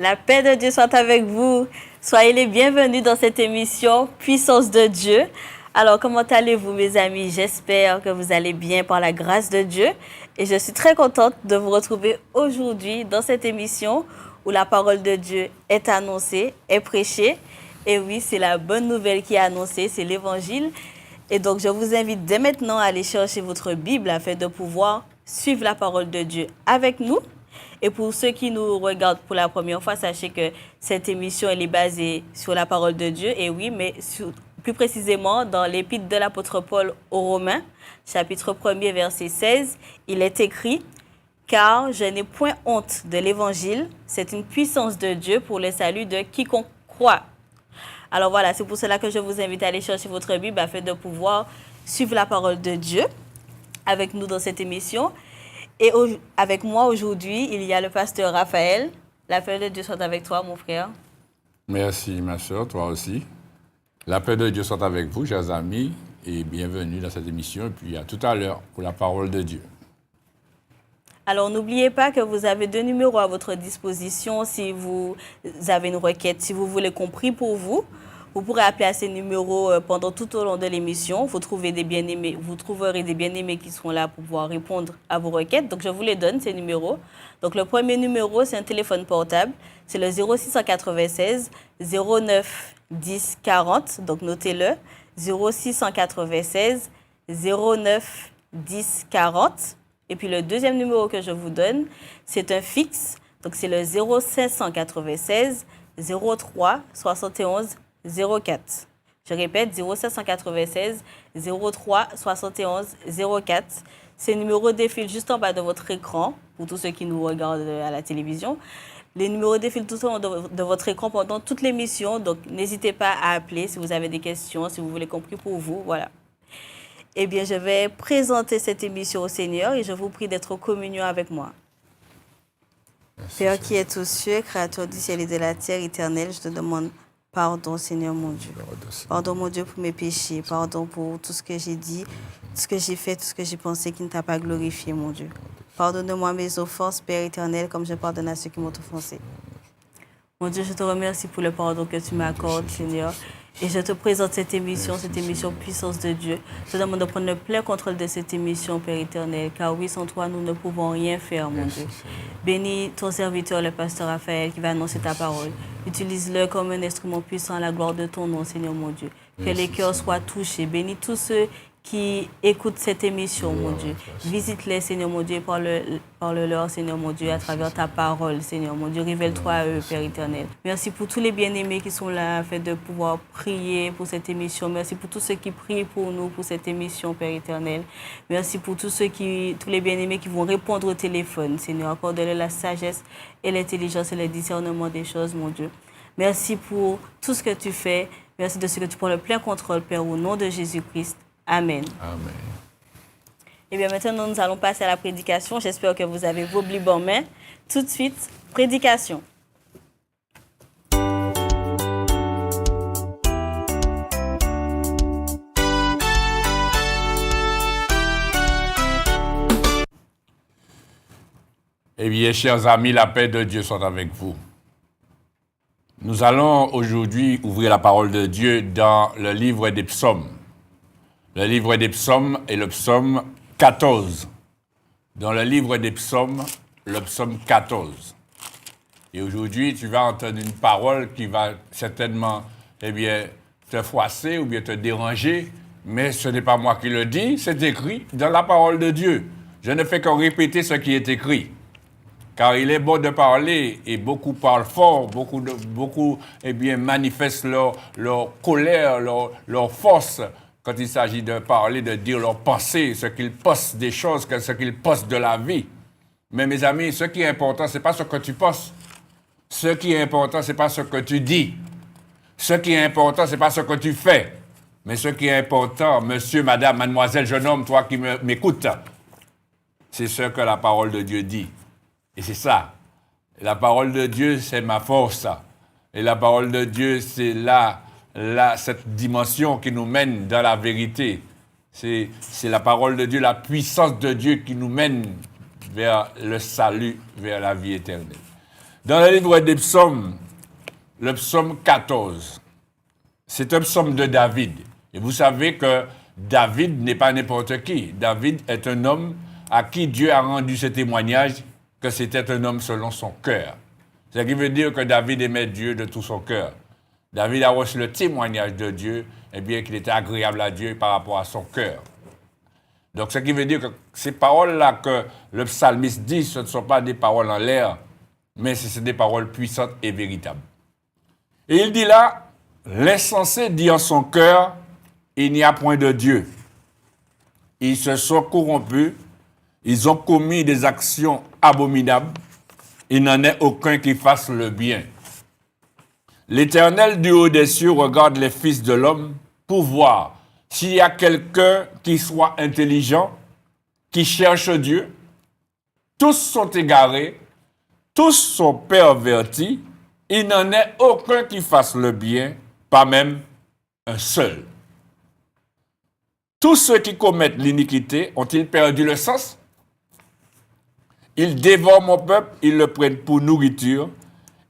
La paix de Dieu soit avec vous. Soyez les bienvenus dans cette émission Puissance de Dieu. Alors, comment allez-vous, mes amis? J'espère que vous allez bien par la grâce de Dieu. Et je suis très contente de vous retrouver aujourd'hui dans cette émission où la parole de Dieu est annoncée, est prêchée. Et oui, c'est la bonne nouvelle qui est annoncée, c'est l'Évangile. Et donc, je vous invite dès maintenant à aller chercher votre Bible afin de pouvoir suivre la parole de Dieu avec nous. Et pour ceux qui nous regardent pour la première fois, sachez que cette émission elle est basée sur la parole de Dieu. Et oui, mais plus précisément dans l'épître de l'apôtre Paul aux Romains, chapitre 1er, verset 16, il est écrit « Car je n'ai point honte de l'Évangile, c'est une puissance de Dieu pour le salut de quiconque croit. » Alors voilà, c'est pour cela que je vous invite à aller chercher votre Bible afin de pouvoir suivre la parole de Dieu avec nous dans cette émission. Et avec moi aujourd'hui, il y a le pasteur Raphaël. La paix de Dieu soit avec toi, mon frère. Merci, ma soeur, toi aussi. La paix de Dieu soit avec vous, chers amis, et bienvenue dans cette émission. Et puis à tout à l'heure pour la parole de Dieu. Alors, n'oubliez pas que vous avez 2 numéros à votre disposition si vous avez une requête, si vous voulez qu'on prie pour vous. Vous pourrez appeler à ces numéros pendant tout au long de l'émission. Vous trouverez des bien-aimés qui seront là pour pouvoir répondre à vos requêtes. Donc, je vous les donne, ces numéros. Donc, le premier numéro, c'est un téléphone portable. C'est le 0696 09 10 40. Donc, notez-le. 0696 09 10 40. Et puis, le deuxième numéro que je vous donne, c'est un fixe. Donc, c'est le 0596 03 71 04. Je répète, 0796 03 71 04. Ces numéros défilent juste en bas de votre écran, pour tous ceux qui nous regardent à la télévision. Les numéros défilent tout au long de votre écran pendant toute l'émission, donc n'hésitez pas à appeler si vous avez des questions, si vous voulez qu'on prie pour vous, voilà. Eh bien, je vais présenter cette émission au Seigneur et je vous prie d'être en communion avec moi. Merci, Père qui es aux cieux, créateur du ciel et de la terre, éternel, je te demande pardon, Seigneur mon Dieu. Pardon, mon Dieu, pour mes péchés. Pardon pour tout ce que j'ai dit, tout ce que j'ai fait, tout ce que j'ai pensé qui ne t'a pas glorifié, mon Dieu. Pardonne-moi mes offenses, Père éternel, comme je pardonne à ceux qui m'ont offensé. Mon Dieu, je te remercie pour le pardon que tu m'accordes, Seigneur. Et je te présente cette émission Puissance de Dieu. Je te demande de prendre le plein contrôle de cette émission, Père éternel, car oui, sans toi, nous ne pouvons rien faire, mon Dieu. Bénis ton serviteur, le pasteur Raphaël, qui va annoncer ta parole. Utilise-le comme un instrument puissant à la gloire de ton nom, Seigneur mon Dieu. Que les cœurs soient touchés. Bénis tous ceux qui écoutent cette émission, mon Dieu. Visite-les, Seigneur mon Dieu, parle-leur, Seigneur mon Dieu, à travers ta parole, Seigneur mon Dieu. Révèle-toi à eux, Père éternel. Merci pour tous les bien-aimés qui sont là, afin de pouvoir prier pour cette émission. Merci pour tous ceux qui prient pour nous, pour cette émission, Père éternel. Merci pour tous les bien-aimés qui vont répondre au téléphone, Seigneur. Accorde-leur la sagesse et l'intelligence et le discernement des choses, mon Dieu. Merci pour tout ce que tu fais. Merci de ce que tu prends le plein contrôle, Père, au nom de Jésus-Christ. Amen. Amen. Eh bien, maintenant, nous allons passer à la prédication. J'espère que vous avez vos Bibles en main. Tout de suite, prédication. Eh bien, chers amis, la paix de Dieu soit avec vous. Nous allons aujourd'hui ouvrir la parole de Dieu dans le livre des psaumes. Le livre des psaumes est le psaume 14. Dans le livre des psaumes, le psaume 14. Et aujourd'hui, tu vas entendre une parole qui va certainement te froisser ou bien te déranger, mais ce n'est pas moi qui le dis, c'est écrit dans la parole de Dieu. Je ne fais que répéter ce qui est écrit. Car il est bon de parler, et beaucoup parlent fort, beaucoup manifestent leur colère, leur force, quand il s'agit de parler, de dire leurs pensées, ce qu'ils pensent des choses, ce qu'ils pensent de la vie. Mais mes amis, ce qui est important, ce n'est pas ce que tu penses. Ce qui est important, ce n'est pas ce que tu dis. Ce qui est important, ce n'est pas ce que tu fais. Mais ce qui est important, monsieur, madame, mademoiselle, jeune homme, toi qui m'écoutes, c'est ce que la parole de Dieu dit. Et c'est ça. La parole de Dieu, c'est ma force. Et la parole de Dieu, c'est cette dimension qui nous mène dans la vérité. C'est la parole de Dieu, la puissance de Dieu qui nous mène vers le salut, vers la vie éternelle. Dans le livre des psaumes, le psaume 14, c'est un psaume de David. Et vous savez que David n'est pas n'importe qui. David est un homme à qui Dieu a rendu ce témoignage que c'était un homme selon son cœur. Ce qui veut dire que David aimait Dieu de tout son cœur. David a reçu le témoignage de Dieu, et bien qu'il était agréable à Dieu par rapport à son cœur. Donc, ce qui veut dire que ces paroles-là que le psalmiste dit, ce ne sont pas des paroles en l'air, mais c'est des paroles puissantes et véritables. Et il dit là, l'insensé dit en son cœur, il n'y a point de Dieu. Ils se sont corrompus, ils ont commis des actions abominables, il n'en est aucun qui fasse le bien. L'Éternel du haut des cieux regarde les fils de l'homme pour voir s'il y a quelqu'un qui soit intelligent, qui cherche Dieu. Tous sont égarés, tous sont pervertis, il n'en est aucun qui fasse le bien, pas même un seul. Tous ceux qui commettent l'iniquité ont-ils perdu le sens? Ils dévorent mon peuple, ils le prennent pour nourriture,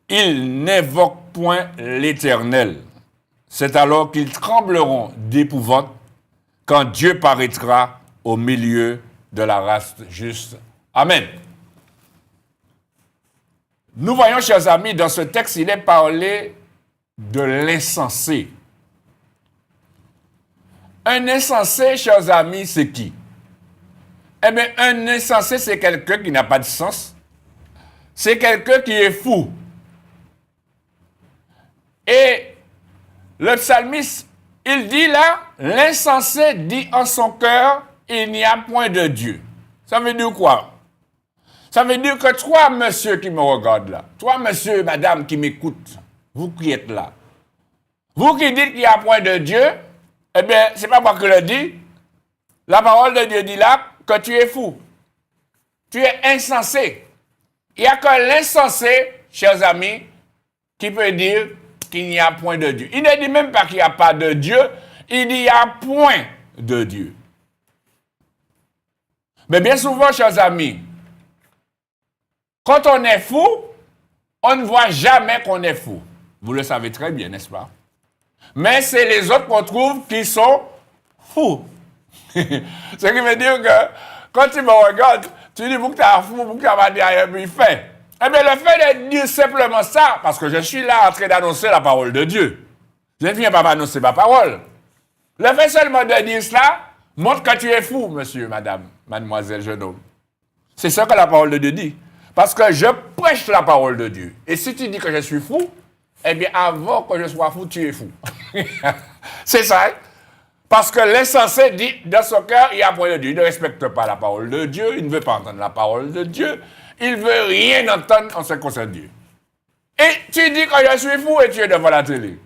ils n'invoquent point l'Éternel. C'est alors qu'ils trembleront d'épouvante quand Dieu paraîtra au milieu de la race juste. Amen. Nous voyons, chers amis, dans ce texte, il est parlé de l'insensé. Un insensé, chers amis, c'est qui? Eh bien, un insensé, c'est quelqu'un qui n'a pas de sens. C'est quelqu'un qui est fou. Et le psalmiste, il dit là, l'insensé dit en son cœur, il n'y a point de Dieu. Ça veut dire quoi? Ça veut dire que toi, monsieur qui me regarde là, toi, monsieur, madame qui m'écoute, vous qui êtes là, vous qui dites qu'il n'y a point de Dieu, eh bien, c'est pas moi qui le dis. La parole de Dieu dit là que tu es fou. Tu es insensé. Il n'y a que l'insensé, chers amis, qui peut dire qu'il n'y a point de Dieu. Il ne dit même pas qu'il n'y a pas de Dieu, il dit qu'il n'y a point de Dieu. Mais bien souvent, chers amis, quand on est fou, on ne voit jamais qu'on est fou. Vous le savez très bien, n'est-ce pas? Mais c'est les autres qu'on trouve qui sont fous. Ce qui veut dire que quand tu me regardes, tu dis vous que tu es fou, vous que tu vas derrière lui fait. Eh bien, le fait de dire simplement ça, parce que je suis là en train d'annoncer la parole de Dieu. Je ne viens pas m'annoncer ma parole. Le fait seulement de dire cela montre que tu es fou, monsieur, madame, mademoiselle, jeune homme. C'est ça que la parole de Dieu dit. Parce que je prêche la parole de Dieu. Et si tu dis que je suis fou, eh bien, avant que je sois fou, tu es fou. C'est ça. Hein? Parce que l'insensé dit, dans son cœur, il y a point de Dieu. Il ne respecte pas la parole de Dieu. Il ne veut pas entendre la parole de Dieu. Il ne veut rien entendre en ce qui concerne Dieu. Et tu dis que je suis fou et tu es devant la télé.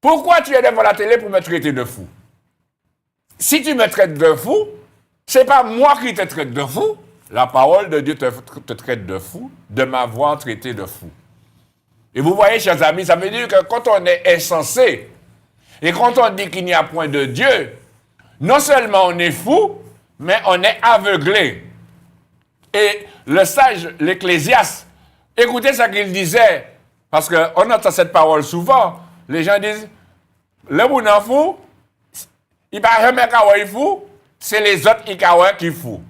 Pourquoi tu es devant la télé pour me traiter de fou? Si tu me traites de fou, ce n'est pas moi qui te traite de fou. La parole de Dieu te traite de fou, de m'avoir traité de fou. Et vous voyez, chers amis, ça veut dire que quand on est insensé, et quand on dit qu'il n'y a point de Dieu, non seulement on est fou, mais on est aveuglé. Et le sage, l'Ecclésiaste, écoutez ce qu'il disait, parce qu'on entend cette parole souvent. Les gens disent, le moun en fou, il ne va jamais kawa fou, c'est les autres qui fou.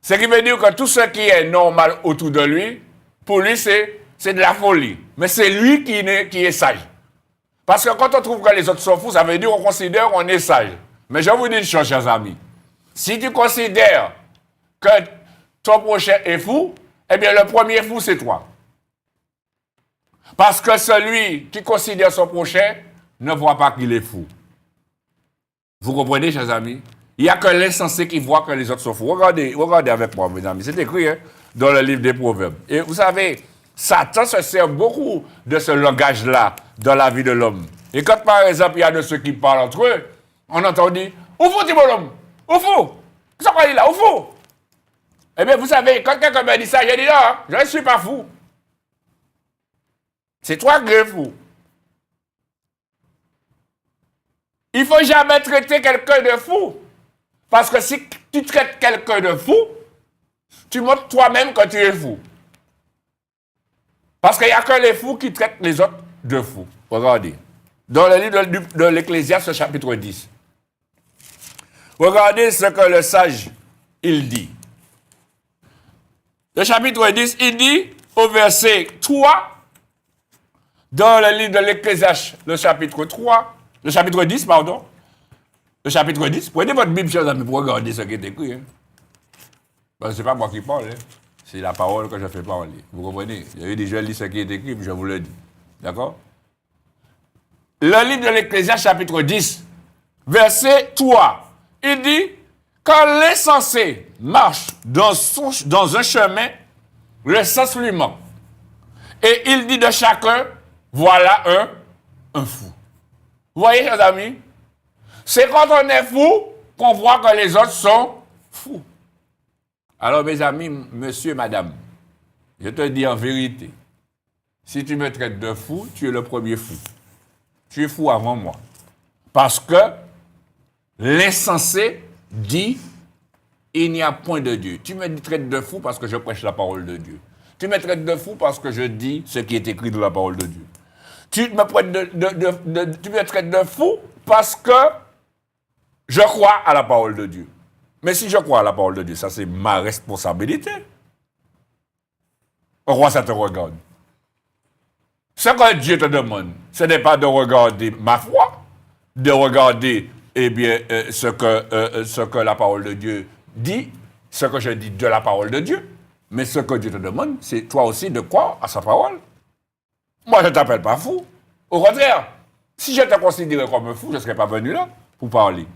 Ce qui veut dire que tout ce qui est normal autour de lui, pour lui, c'est de la folie. Mais c'est lui qui est sage. Parce que quand on trouve que les autres sont fous, ça veut dire qu'on considère qu'on est sage. Mais je vous dis une chose, chers amis. Si tu considères que ton prochain est fou, eh bien, le premier fou, c'est toi. Parce que celui qui considère son prochain ne voit pas qu'il est fou. Vous comprenez, chers amis? Il n'y a que l'insensé qui voit que les autres sont fous. Regardez avec moi, mes amis. C'est écrit dans le livre des Proverbes. Et vous savez, Satan se sert beaucoup de ce langage-là dans la vie de l'homme. Et quand, par exemple, il y a de ceux qui parlent entre eux, on entend dire « Où fou, Thibault l'homme? Où fou? Qu'est-ce qu'on dit là? Où fou ?» Eh bien, vous savez, quand quelqu'un me dit ça, je dis « Non, je ne suis pas fou. C'est toi qui es fou. » Il ne faut jamais traiter quelqu'un de fou. Parce que si tu traites quelqu'un de fou, Tu montres toi-même que tu es fou. Parce qu'il n'y a que les fous qui traitent les autres de fous. Regardez. Dans le livre de l'Ecclésiaste, chapitre 10. Regardez ce que le sage, il dit. Le chapitre 10, il dit au verset 3, dans le livre de l'Ecclésiaste, le chapitre 10, pardon. Le chapitre 10, prenez votre Bible, chers amis, pour regarder ce qui est écrit. Hein. Ce n'est pas moi qui parle, hein. C'est la parole que je fais parler. Vous comprenez? Il y a eu déjà lu ce qui est écrit, mais je vous le dis. D'accord? Le livre de l'Ecclésiaste, chapitre 10, verset 3, il dit, quand l'insensé marche dans un chemin, le sens lui manque. Et il dit de chacun, voilà un fou. Vous voyez, chers amis? C'est quand on est fou qu'on voit que les autres sont fous. Alors, mes amis, monsieur, madame, je te dis en vérité, si tu me traites de fou, tu es le premier fou. Tu es fou avant moi. Parce que l'insensé dit, il n'y a point de Dieu. Tu me traites de fou parce que je prêche la parole de Dieu. Tu me traites de fou parce que je dis ce qui est écrit dans la parole de Dieu. Tu me traites de fou parce que je crois à la parole de Dieu. Mais si je crois à la parole de Dieu, ça c'est ma responsabilité. Pourquoi ça te regarde? Ce que Dieu te demande, ce n'est pas de regarder ma foi, de regarder ce que la parole de Dieu dit, ce que je dis de la parole de Dieu. Mais ce que Dieu te demande, c'est toi aussi de croire à sa parole. Moi, je ne t'appelle pas fou. Au contraire, si je te considérais comme un fou, je ne serais pas venu là pour parler.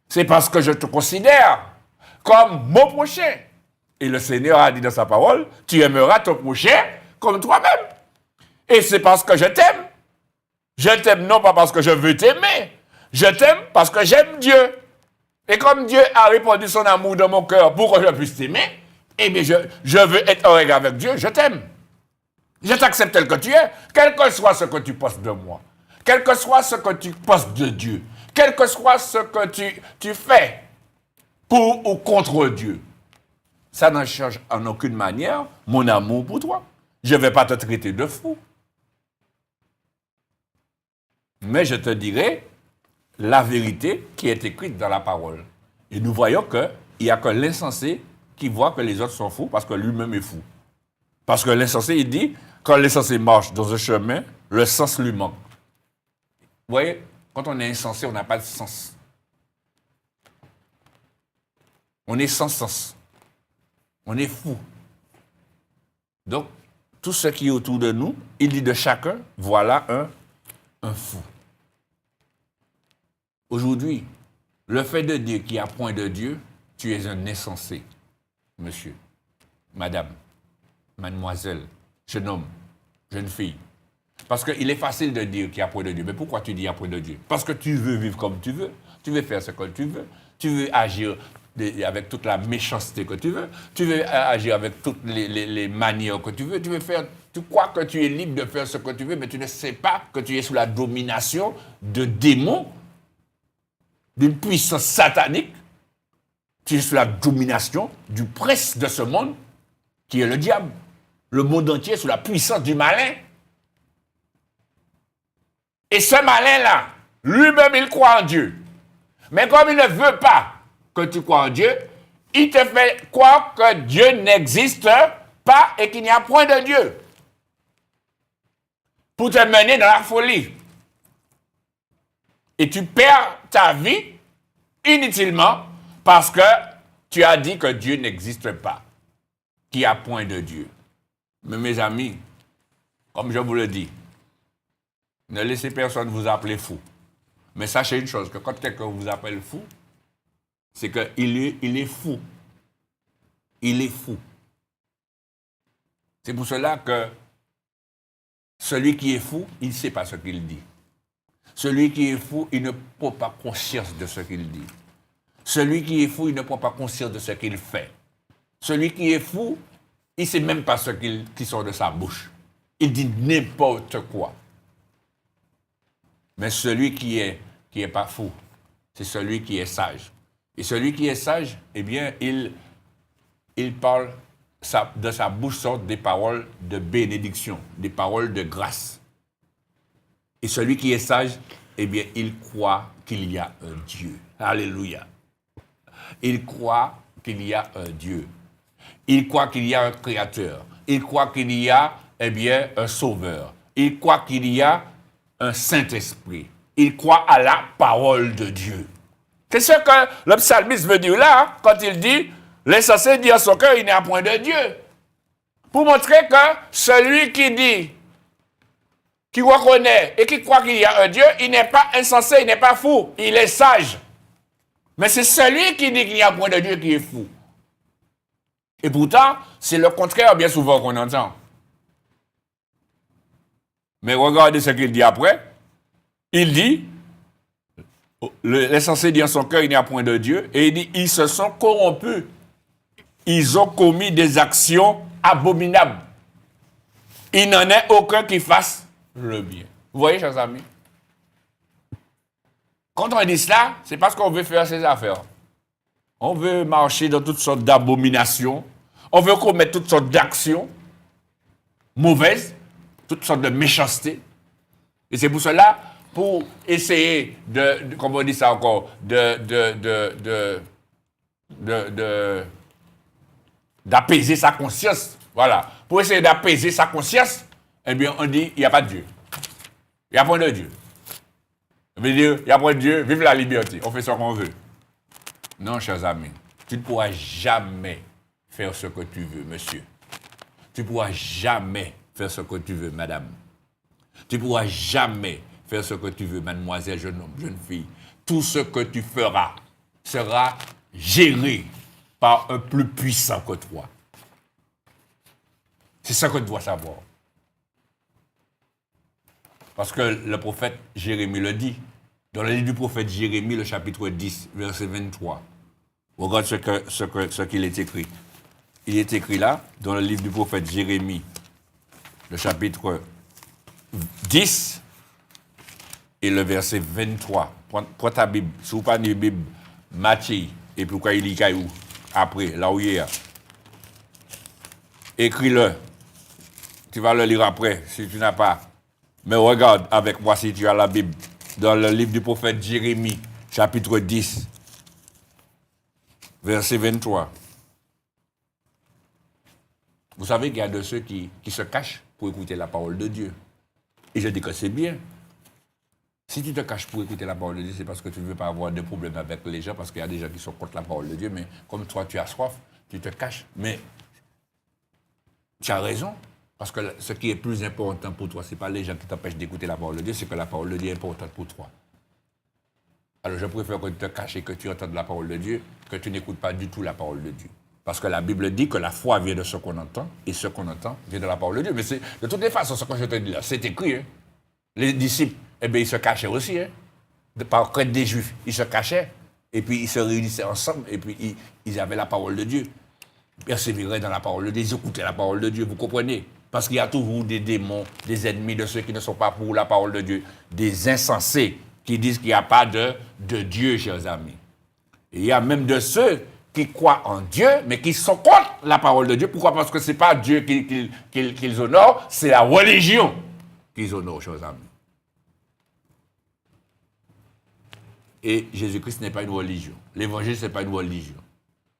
C'est parce que je te considère comme mon prochain. Et le Seigneur a dit dans sa parole, tu aimeras ton prochain comme toi-même. Et c'est parce que je t'aime. Je t'aime non pas parce que je veux t'aimer. Je t'aime parce que j'aime Dieu. Et comme Dieu a répandu son amour dans mon cœur pour que je puisse t'aimer, eh bien je veux être en règle avec Dieu, je t'aime. Je t'accepte tel que tu es, quel que soit ce que tu penses de moi, quel que soit ce que tu penses de Dieu, quel que soit ce que tu fais pour ou contre Dieu. Ça ne change en aucune manière mon amour pour toi. Je ne vais pas te traiter de fou. Mais je te dirai la vérité qui est écrite dans la parole. Et nous voyons qu'il n'y a que l'insensé qui voit que les autres sont fous parce que lui-même est fou. Parce que l'insensé, il dit, quand l'insensé marche dans un chemin, le sens lui manque. Vous voyez, quand on est insensé, on n'a pas de sens. On est sans sens. On est fou. Donc, tout ce qui est autour de nous, il dit de chacun, voilà un fou. Aujourd'hui, le fait de dire qu'il n'y a point de Dieu, tu es un insensé, monsieur, madame, mademoiselle, jeune homme, jeune fille. Parce qu'il est facile de dire qu'il n'y a point de Dieu. Mais pourquoi tu dis qu'il n'y a point de Dieu? Parce que tu veux vivre comme tu veux faire ce que tu veux agir avec toute la méchanceté que tu veux agir avec toutes les manières que tu veux tu crois que tu es libre de faire ce que tu veux, mais tu ne sais pas que tu es sous la domination de démons, d'une puissance satanique. Tu es sous la domination du prince de ce monde, qui est le diable. Le monde entier est sous la puissance du malin. Et ce malin-là, lui-même, il croit en Dieu. Mais comme il ne veut pas que tu crois en Dieu, il te fait croire que Dieu n'existe pas et qu'il n'y a point de Dieu. Pour te mener dans la folie. Et tu perds ta vie inutilement parce que tu as dit que Dieu n'existe pas, qu'il n'y a point de Dieu. Mais mes amis, comme je vous le dis, ne laissez personne vous appeler fou. Mais sachez une chose, que quand quelqu'un vous appelle fou, c'est qu'il est fou. Il est fou. C'est pour cela que celui qui est fou, il ne sait pas ce qu'il dit. Celui qui est fou, il ne prend pas conscience de ce qu'il dit. Celui qui est fou, il ne prend pas conscience de ce qu'il fait. Celui qui est fou, il ne sait même pas ce qui sort de sa bouche. Il dit n'importe quoi. Mais celui qui est pas fou, c'est celui qui est sage. Et celui qui est sage, eh bien, il il parle, de sa bouche sortent des paroles de bénédiction, des paroles de grâce. Et celui qui est sage, eh bien, il croit qu'il y a un Dieu. Alléluia. Il croit qu'il y a un Dieu. Il croit qu'il y a un Créateur. Il croit qu'il y a, eh bien, un Sauveur. Il croit qu'il y a un Saint-Esprit. Il croit à la parole de Dieu. C'est ce que le psalmiste veut dire là, hein, quand il dit « L'insensé dit à son cœur, il n'est point de Dieu ». Pour montrer que celui qui dit, qui reconnaît et qui croit qu'il y a un Dieu, il n'est pas insensé, il n'est pas fou, il est sage. Mais c'est celui qui dit qu'il n'y a point de Dieu qui est fou. Et pourtant, c'est le contraire bien souvent qu'on entend. Mais regardez ce qu'il dit après. Il dit, l'insensé dit en son cœur, il n'y a point de Dieu. Et il dit, ils se sont corrompus. Ils ont commis des actions abominables. Il n'en est aucun qui fasse le bien. Vous voyez, chers amis? Quand on dit cela, c'est parce qu'on veut faire ses affaires. On veut marcher dans toutes sortes d'abominations. On veut commettre toutes sortes d'actions mauvaises, toutes sortes de méchanceté. Et c'est pour cela, pour essayer comment on dit ça encore, d'apaiser sa conscience. Voilà. Pour essayer d'apaiser sa conscience, eh bien, on dit, il n'y a pas de Dieu. Il n'y a point de Dieu. Ça veut dire, il n'y a point de Dieu, vive la liberté. On fait ce qu'on veut. Non, chers amis, tu ne pourras jamais faire ce que tu veux, monsieur. Tu ne pourras jamais faire ce que tu veux, madame. Tu ne pourras jamais faire ce que tu veux, mademoiselle, jeune homme, jeune fille. Tout ce que tu feras sera géré par un plus puissant que toi. C'est ça que tu dois savoir. Parce que le prophète Jérémie le dit. Dans le livre du prophète Jérémie, le chapitre 10, verset 23. Regarde ce qu'il est écrit. Il est écrit là, dans le livre du prophète Jérémie, le chapitre 10 et le verset 23. Prends ta Bible, si vous pas de Bible, Matthieu, et puis quand il lit après, là où il est. Écris-le. Tu vas le lire après, si tu n'as pas. Mais regarde avec moi si tu as la Bible. Dans le livre du prophète Jérémie, chapitre 10, verset 23. Vous savez qu'il y a de ceux qui se cachent pour écouter la parole de Dieu. Et je dis que c'est bien. Si tu te caches pour écouter la parole de Dieu, c'est parce que tu ne veux pas avoir de problème avec les gens, parce qu'il y a des gens qui sont contre la parole de Dieu, mais comme toi tu as soif, tu te caches. Mais tu as raison. Parce que ce qui est plus important pour toi, ce n'est pas les gens qui t'empêchent d'écouter la parole de Dieu, c'est que la parole de Dieu est importante pour toi. Alors je préfère que tu te caches et que tu entendes la parole de Dieu, que tu n'écoutes pas du tout la parole de Dieu. Parce que la Bible dit que la foi vient de ce qu'on entend, et ce qu'on entend vient de la parole de Dieu. Mais c'est de toutes les façons, ce que je te dis là, c'est écrit. Hein. Les disciples, eh bien, ils se cachaient aussi. Hein. Par crainte des Juifs, ils se cachaient, et puis ils se réunissaient ensemble, et puis ils avaient la parole de Dieu. Ils persévéraient dans la parole de Dieu, ils écoutaient la parole de Dieu, vous comprenez? Parce qu'il y a toujours des démons, des ennemis de ceux qui ne sont pas pour la parole de Dieu, des insensés qui disent qu'il n'y a pas de Dieu, chers amis. Et il y a même de ceux qui croient en Dieu, mais qui sont contre la parole de Dieu. Pourquoi? Parce que ce n'est pas Dieu qu'ils honorent, c'est la religion qu'ils honorent, chers amis. Et Jésus-Christ n'est pas une religion. L'évangile, ce n'est pas une religion.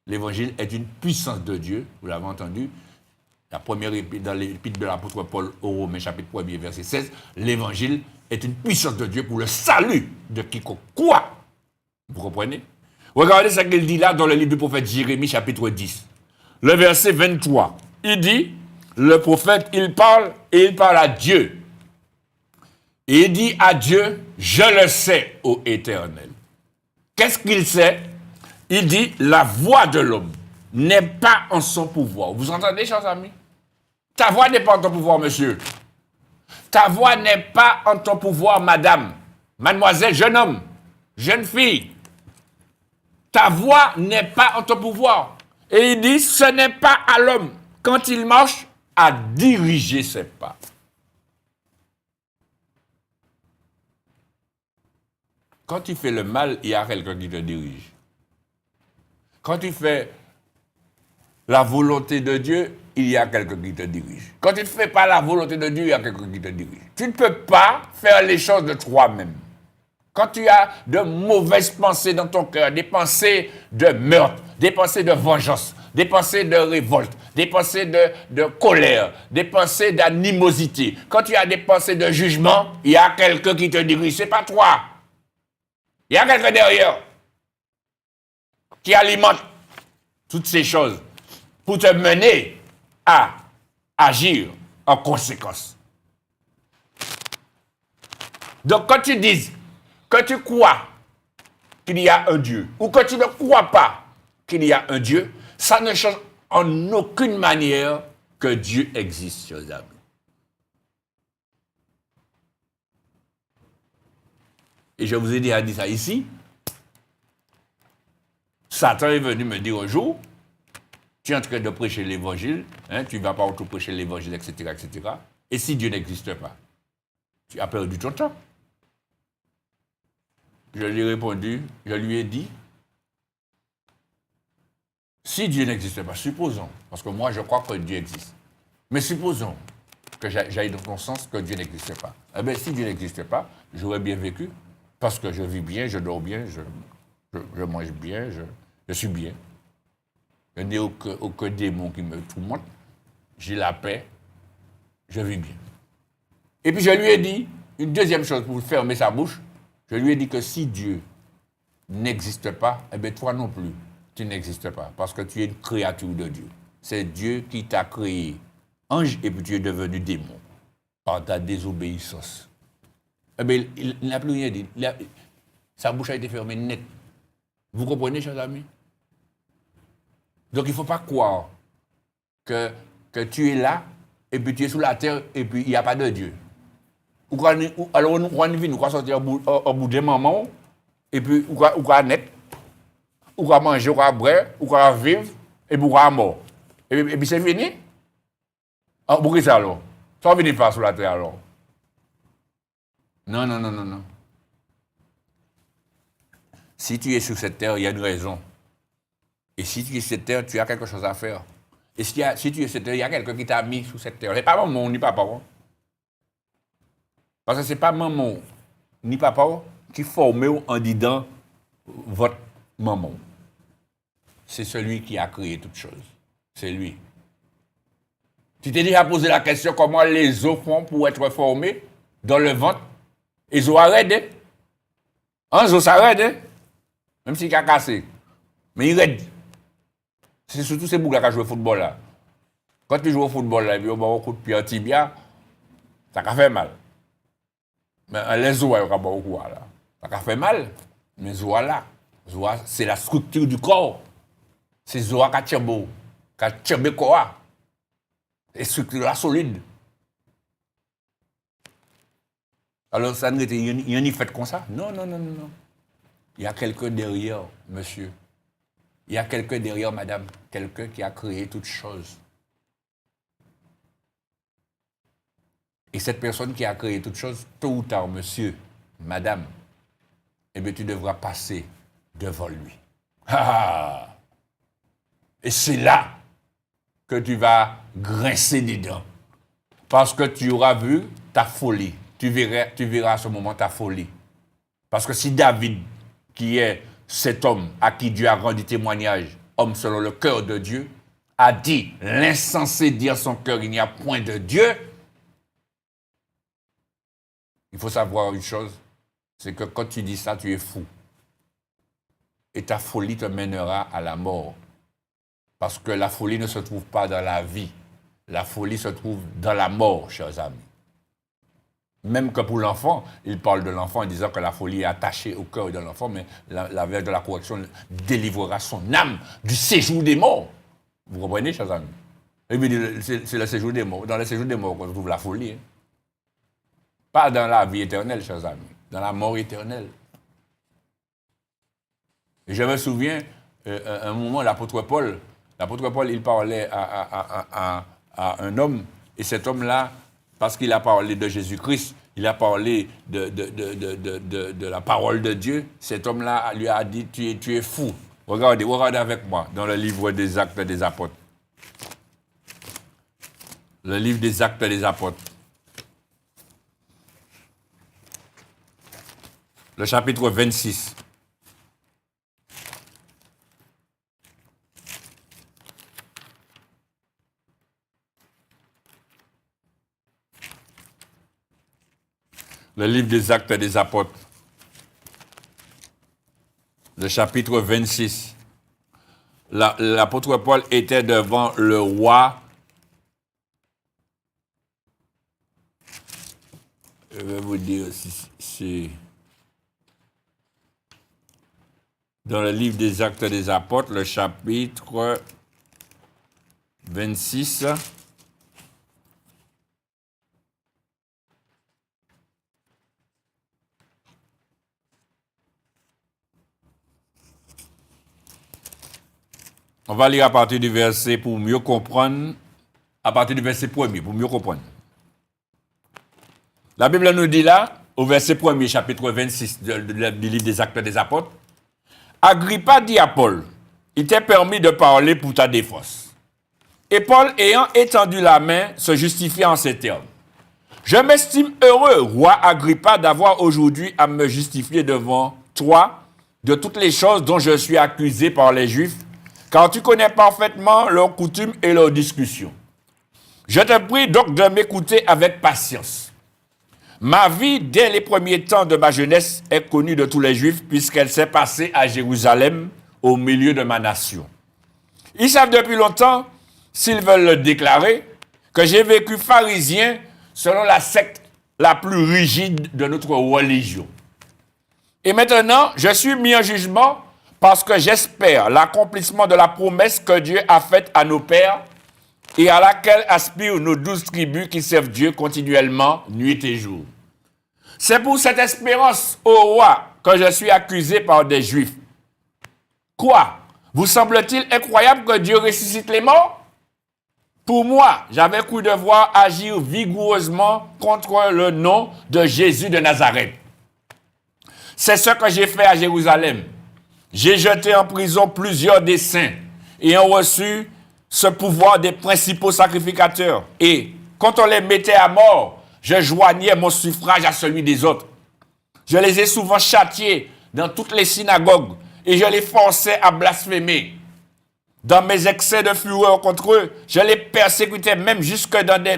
L'évangile est une puissance de Dieu, vous l'avez entendu. La première épître, dans l'épître de l'apôtre Paul aux Romains, chapitre 1er, verset 16, l'évangile est une puissance de Dieu pour le salut de quiconque croit. Vous comprenez? Regardez ce qu'il dit là dans le livre du prophète Jérémie, chapitre 10. Le verset 23. Il dit, le prophète, il parle à Dieu. Et il dit à Dieu, je le sais, ô Éternel. Qu'est-ce qu'il sait? Il dit, la voix de l'homme n'est pas en son pouvoir. Vous entendez, chers amis? Ta voix n'est pas en ton pouvoir, monsieur. Ta voix n'est pas en ton pouvoir, madame, mademoiselle, jeune homme, jeune fille. Ta voix n'est pas en ton pouvoir. Et il dit, ce n'est pas à l'homme, quand il marche, à diriger ses pas. Quand tu fais le mal, il y a quelqu'un qui te dirige. Quand tu fais la volonté de Dieu, il y a quelqu'un qui te dirige. Quand tu ne fais pas la volonté de Dieu, il y a quelqu'un qui te dirige. Tu ne peux pas faire les choses de toi-même. Quand tu as de mauvaises pensées dans ton cœur, des pensées de meurtre, des pensées de vengeance, des pensées de révolte, des pensées de colère, des pensées d'animosité, quand tu as des pensées de jugement, il y a quelqu'un qui te dirige, ce n'est pas toi. Il y a quelqu'un derrière qui alimente toutes ces choses pour te mener à agir en conséquence. Donc quand tu dis que tu crois qu'il y a un Dieu ou que tu ne crois pas qu'il y a un Dieu, ça ne change en aucune manière que Dieu existe, chers amis. Et je vous ai déjà dit ça ici. Satan est venu me dire un jour, tu es en train de prêcher l'évangile, tu ne vas pas tout prêcher l'évangile, etc., etc. Et si Dieu n'existe pas, tu as perdu ton temps. Je lui ai répondu, je lui ai dit, si Dieu n'existe pas, supposons, parce que moi je crois que Dieu existe, mais supposons que j'aille dans ton sens que Dieu n'existe pas. Eh bien, si Dieu n'existe pas, j'aurais bien vécu, parce que je vis bien, je dors bien, je mange bien, je suis bien. Je n'ai aucun démon qui me tourmente, j'ai la paix, je vis bien. Et puis je lui ai dit, une deuxième chose pour fermer sa bouche, je lui ai dit que si Dieu n'existe pas, eh bien toi non plus, tu n'existes pas, parce que tu es une créature de Dieu. C'est Dieu qui t'a créé ange et puis tu es devenu démon par ta désobéissance. Eh bien, il n'a plus rien dit. Sa bouche a été fermée net. Vous comprenez, chers amis? Donc il ne faut pas croire que tu es là et puis tu es sous la terre et puis il n'y a pas de Dieu. Alors nous croyons sortir au bout de maman et puis ou quoi net, ou quoi manger, ou quoi boire, ou quoi vivre et puis ou quoi mort. Et puis c'est fini. Pourquoi ça alors? Ça ne vient pas sur la terre alors. Non. Si tu es sur cette terre, il y a une raison. Et si tu es sur cette terre, tu as quelque chose à faire. Et si tu es sur cette terre, il y a quelqu'un qui t'a mis sur cette terre. Ce n'est pas maman ni papa. Parce que ce n'est pas maman ni papa qui forment en disant votre maman. C'est celui qui a créé toutes choses. C'est lui. Tu t'es déjà posé la question comment les os font pour être formés dans le ventre. Ils ont arrêté. Un os s'arrête, même s'il a cassé. Mais il raide. C'est surtout ces boucs-là qui jouent au football là. Quand tu joues au football là, et puis on bat un coup de pied en tibia, ça fait mal. Mais les os, il y a beaucoup là. Ça fait mal. Mais les os là, c'est la structure du corps. C'est les os qui tirent le corps. Et structure là solide. Alors ça ne il y a ni fait comme ça. Non. Il y a quelqu'un derrière, monsieur. Il y a quelqu'un derrière, madame. Quelqu'un qui a créé toutes choses. Et cette personne qui a créé toutes choses, tôt ou tard, monsieur, madame, eh bien, tu devras passer devant lui. Et c'est là que tu vas grincer des dents. Parce que tu auras vu ta folie. Tu verras à ce moment ta folie. Parce que si David, qui est cet homme à qui Dieu a rendu témoignage, homme selon le cœur de Dieu, a dit, l'insensé dit en son cœur, il n'y a point de Dieu. Il faut savoir une chose, c'est que quand tu dis ça, tu es fou. Et ta folie te mènera à la mort. Parce que la folie ne se trouve pas dans la vie. La folie se trouve dans la mort, chers amis. Même que pour l'enfant, il parle de l'enfant en disant que la folie est attachée au cœur de l'enfant, mais la verge de la correction délivrera son âme du séjour des morts. Vous comprenez, chers amis? C'est le séjour des morts. Dans le séjour des morts qu'on trouve la folie. Pas dans la vie éternelle, chers amis. Dans la mort éternelle. Et je me souviens, un moment, l'apôtre Paul, il parlait à un homme, et cet homme-là, parce qu'il a parlé de Jésus-Christ, il a parlé de la parole de Dieu, cet homme-là lui a dit, tu es fou. Regardez avec moi, dans le livre des Actes des Apôtres. Le livre des Actes des Apôtres. Le chapitre 26. Le livre des Actes des Apôtres. Le chapitre 26. L'apôtre Paul était devant le roi. Je vais vous dire si c'est dans le livre des Actes des Apôtres, le chapitre 26. On va lire à partir du verset pour mieux comprendre, à partir du verset 1er, pour mieux comprendre. La Bible nous dit là, au verset 1er, chapitre 26 du livre des Actes des Apôtres, Agrippa dit à Paul, il t'est permis de parler pour ta défense. Et Paul, ayant étendu la main, se justifia en ces termes. Je m'estime heureux, roi Agrippa, d'avoir aujourd'hui à me justifier devant toi de toutes les choses dont je suis accusé par les Juifs, car tu connais parfaitement leurs coutumes et leurs discussions. Je te prie donc de m'écouter avec patience. Ma vie, dès les premiers temps de ma jeunesse, est connue de tous les Juifs, puisqu'elle s'est passée à Jérusalem, au milieu de ma nation. Ils savent depuis longtemps, s'ils veulent le déclarer, que j'ai vécu pharisien selon la secte la plus rigide de notre religion. Et maintenant, je suis mis en jugement parce que j'espère l'accomplissement de la promesse que Dieu a faite à nos pères et à laquelle aspirent nos 12 tribus qui servent Dieu continuellement, nuit et jour. C'est pour cette espérance, ô roi, que je suis accusé par des Juifs. Quoi? Vous semble-t-il incroyable que Dieu ressuscite les morts? Pour moi, j'avais cru devoir agir vigoureusement contre le nom de Jésus de Nazareth. C'est ce que j'ai fait à Jérusalem. J'ai jeté en prison plusieurs des saints ayant reçu ce pouvoir des principaux sacrificateurs. Et quand on les mettait à mort, je joignais mon suffrage à celui des autres. Je les ai souvent châtiés dans toutes les synagogues et je les forçais à blasphémer. Dans mes excès de fureur contre eux, je les persécutais même jusque dans les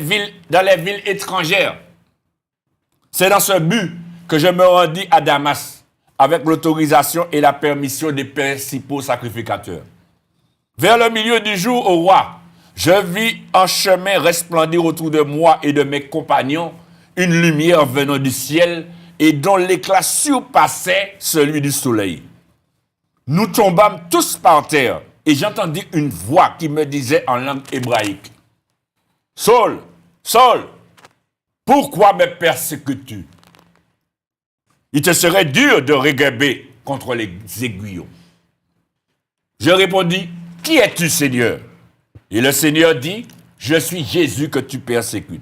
villes étrangères. C'est dans ce but que je me rendis à Damas, avec l'autorisation et la permission des principaux sacrificateurs. Vers le milieu du jour, ô roi, je vis un chemin resplendir autour de moi et de mes compagnons, une lumière venant du ciel et dont l'éclat surpassait celui du soleil. Nous tombâmes tous par terre et j'entendis une voix qui me disait en langue hébraïque, « Saul, Saul, pourquoi me persécutes-tu? Il te serait dur de regueuber contre les aiguillons. » Je répondis, « Qui es-tu, Seigneur? » Et le Seigneur dit, « Je suis Jésus que tu persécutes.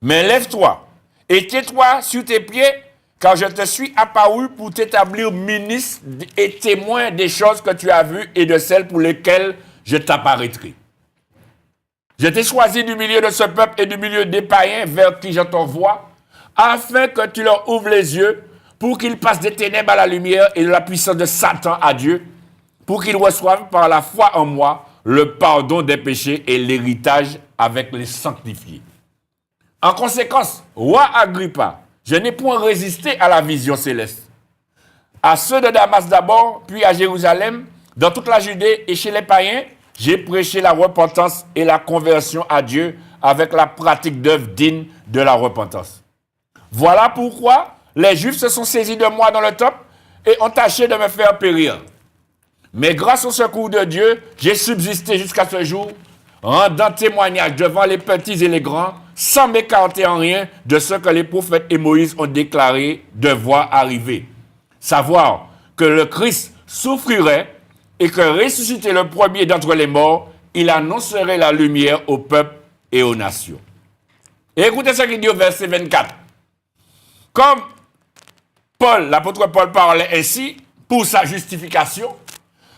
Mais lève-toi et tais-toi sur tes pieds, car je te suis apparu pour t'établir ministre et témoin des choses que tu as vues et de celles pour lesquelles je t'apparaîtrai. Je t'ai choisi du milieu de ce peuple et du milieu des païens vers qui je t'envoie, afin que tu leur ouvres les yeux, pour qu'ils passent des ténèbres à la lumière et de la puissance de Satan à Dieu, pour qu'ils reçoivent par la foi en moi le pardon des péchés et l'héritage avec les sanctifiés. En conséquence, roi Agrippa, je n'ai point résisté à la vision céleste. À ceux de Damas d'abord, puis à Jérusalem, dans toute la Judée et chez les païens, j'ai prêché la repentance et la conversion à Dieu avec la pratique d'œuvres dignes de la repentance. Voilà pourquoi les Juifs se sont saisis de moi dans le temple et ont tâché de me faire périr. Mais grâce au secours de Dieu, j'ai subsisté jusqu'à ce jour, rendant témoignage devant les petits et les grands, sans m'écarter en rien de ce que les prophètes et Moïse ont déclaré devoir arriver. Savoir que le Christ souffrirait et que ressuscité le premier d'entre les morts, il annoncerait la lumière au peuple et aux nations. Et écoutez ce qu'il dit au verset 24. Comme Paul, l'apôtre Paul parlait ainsi, pour sa justification,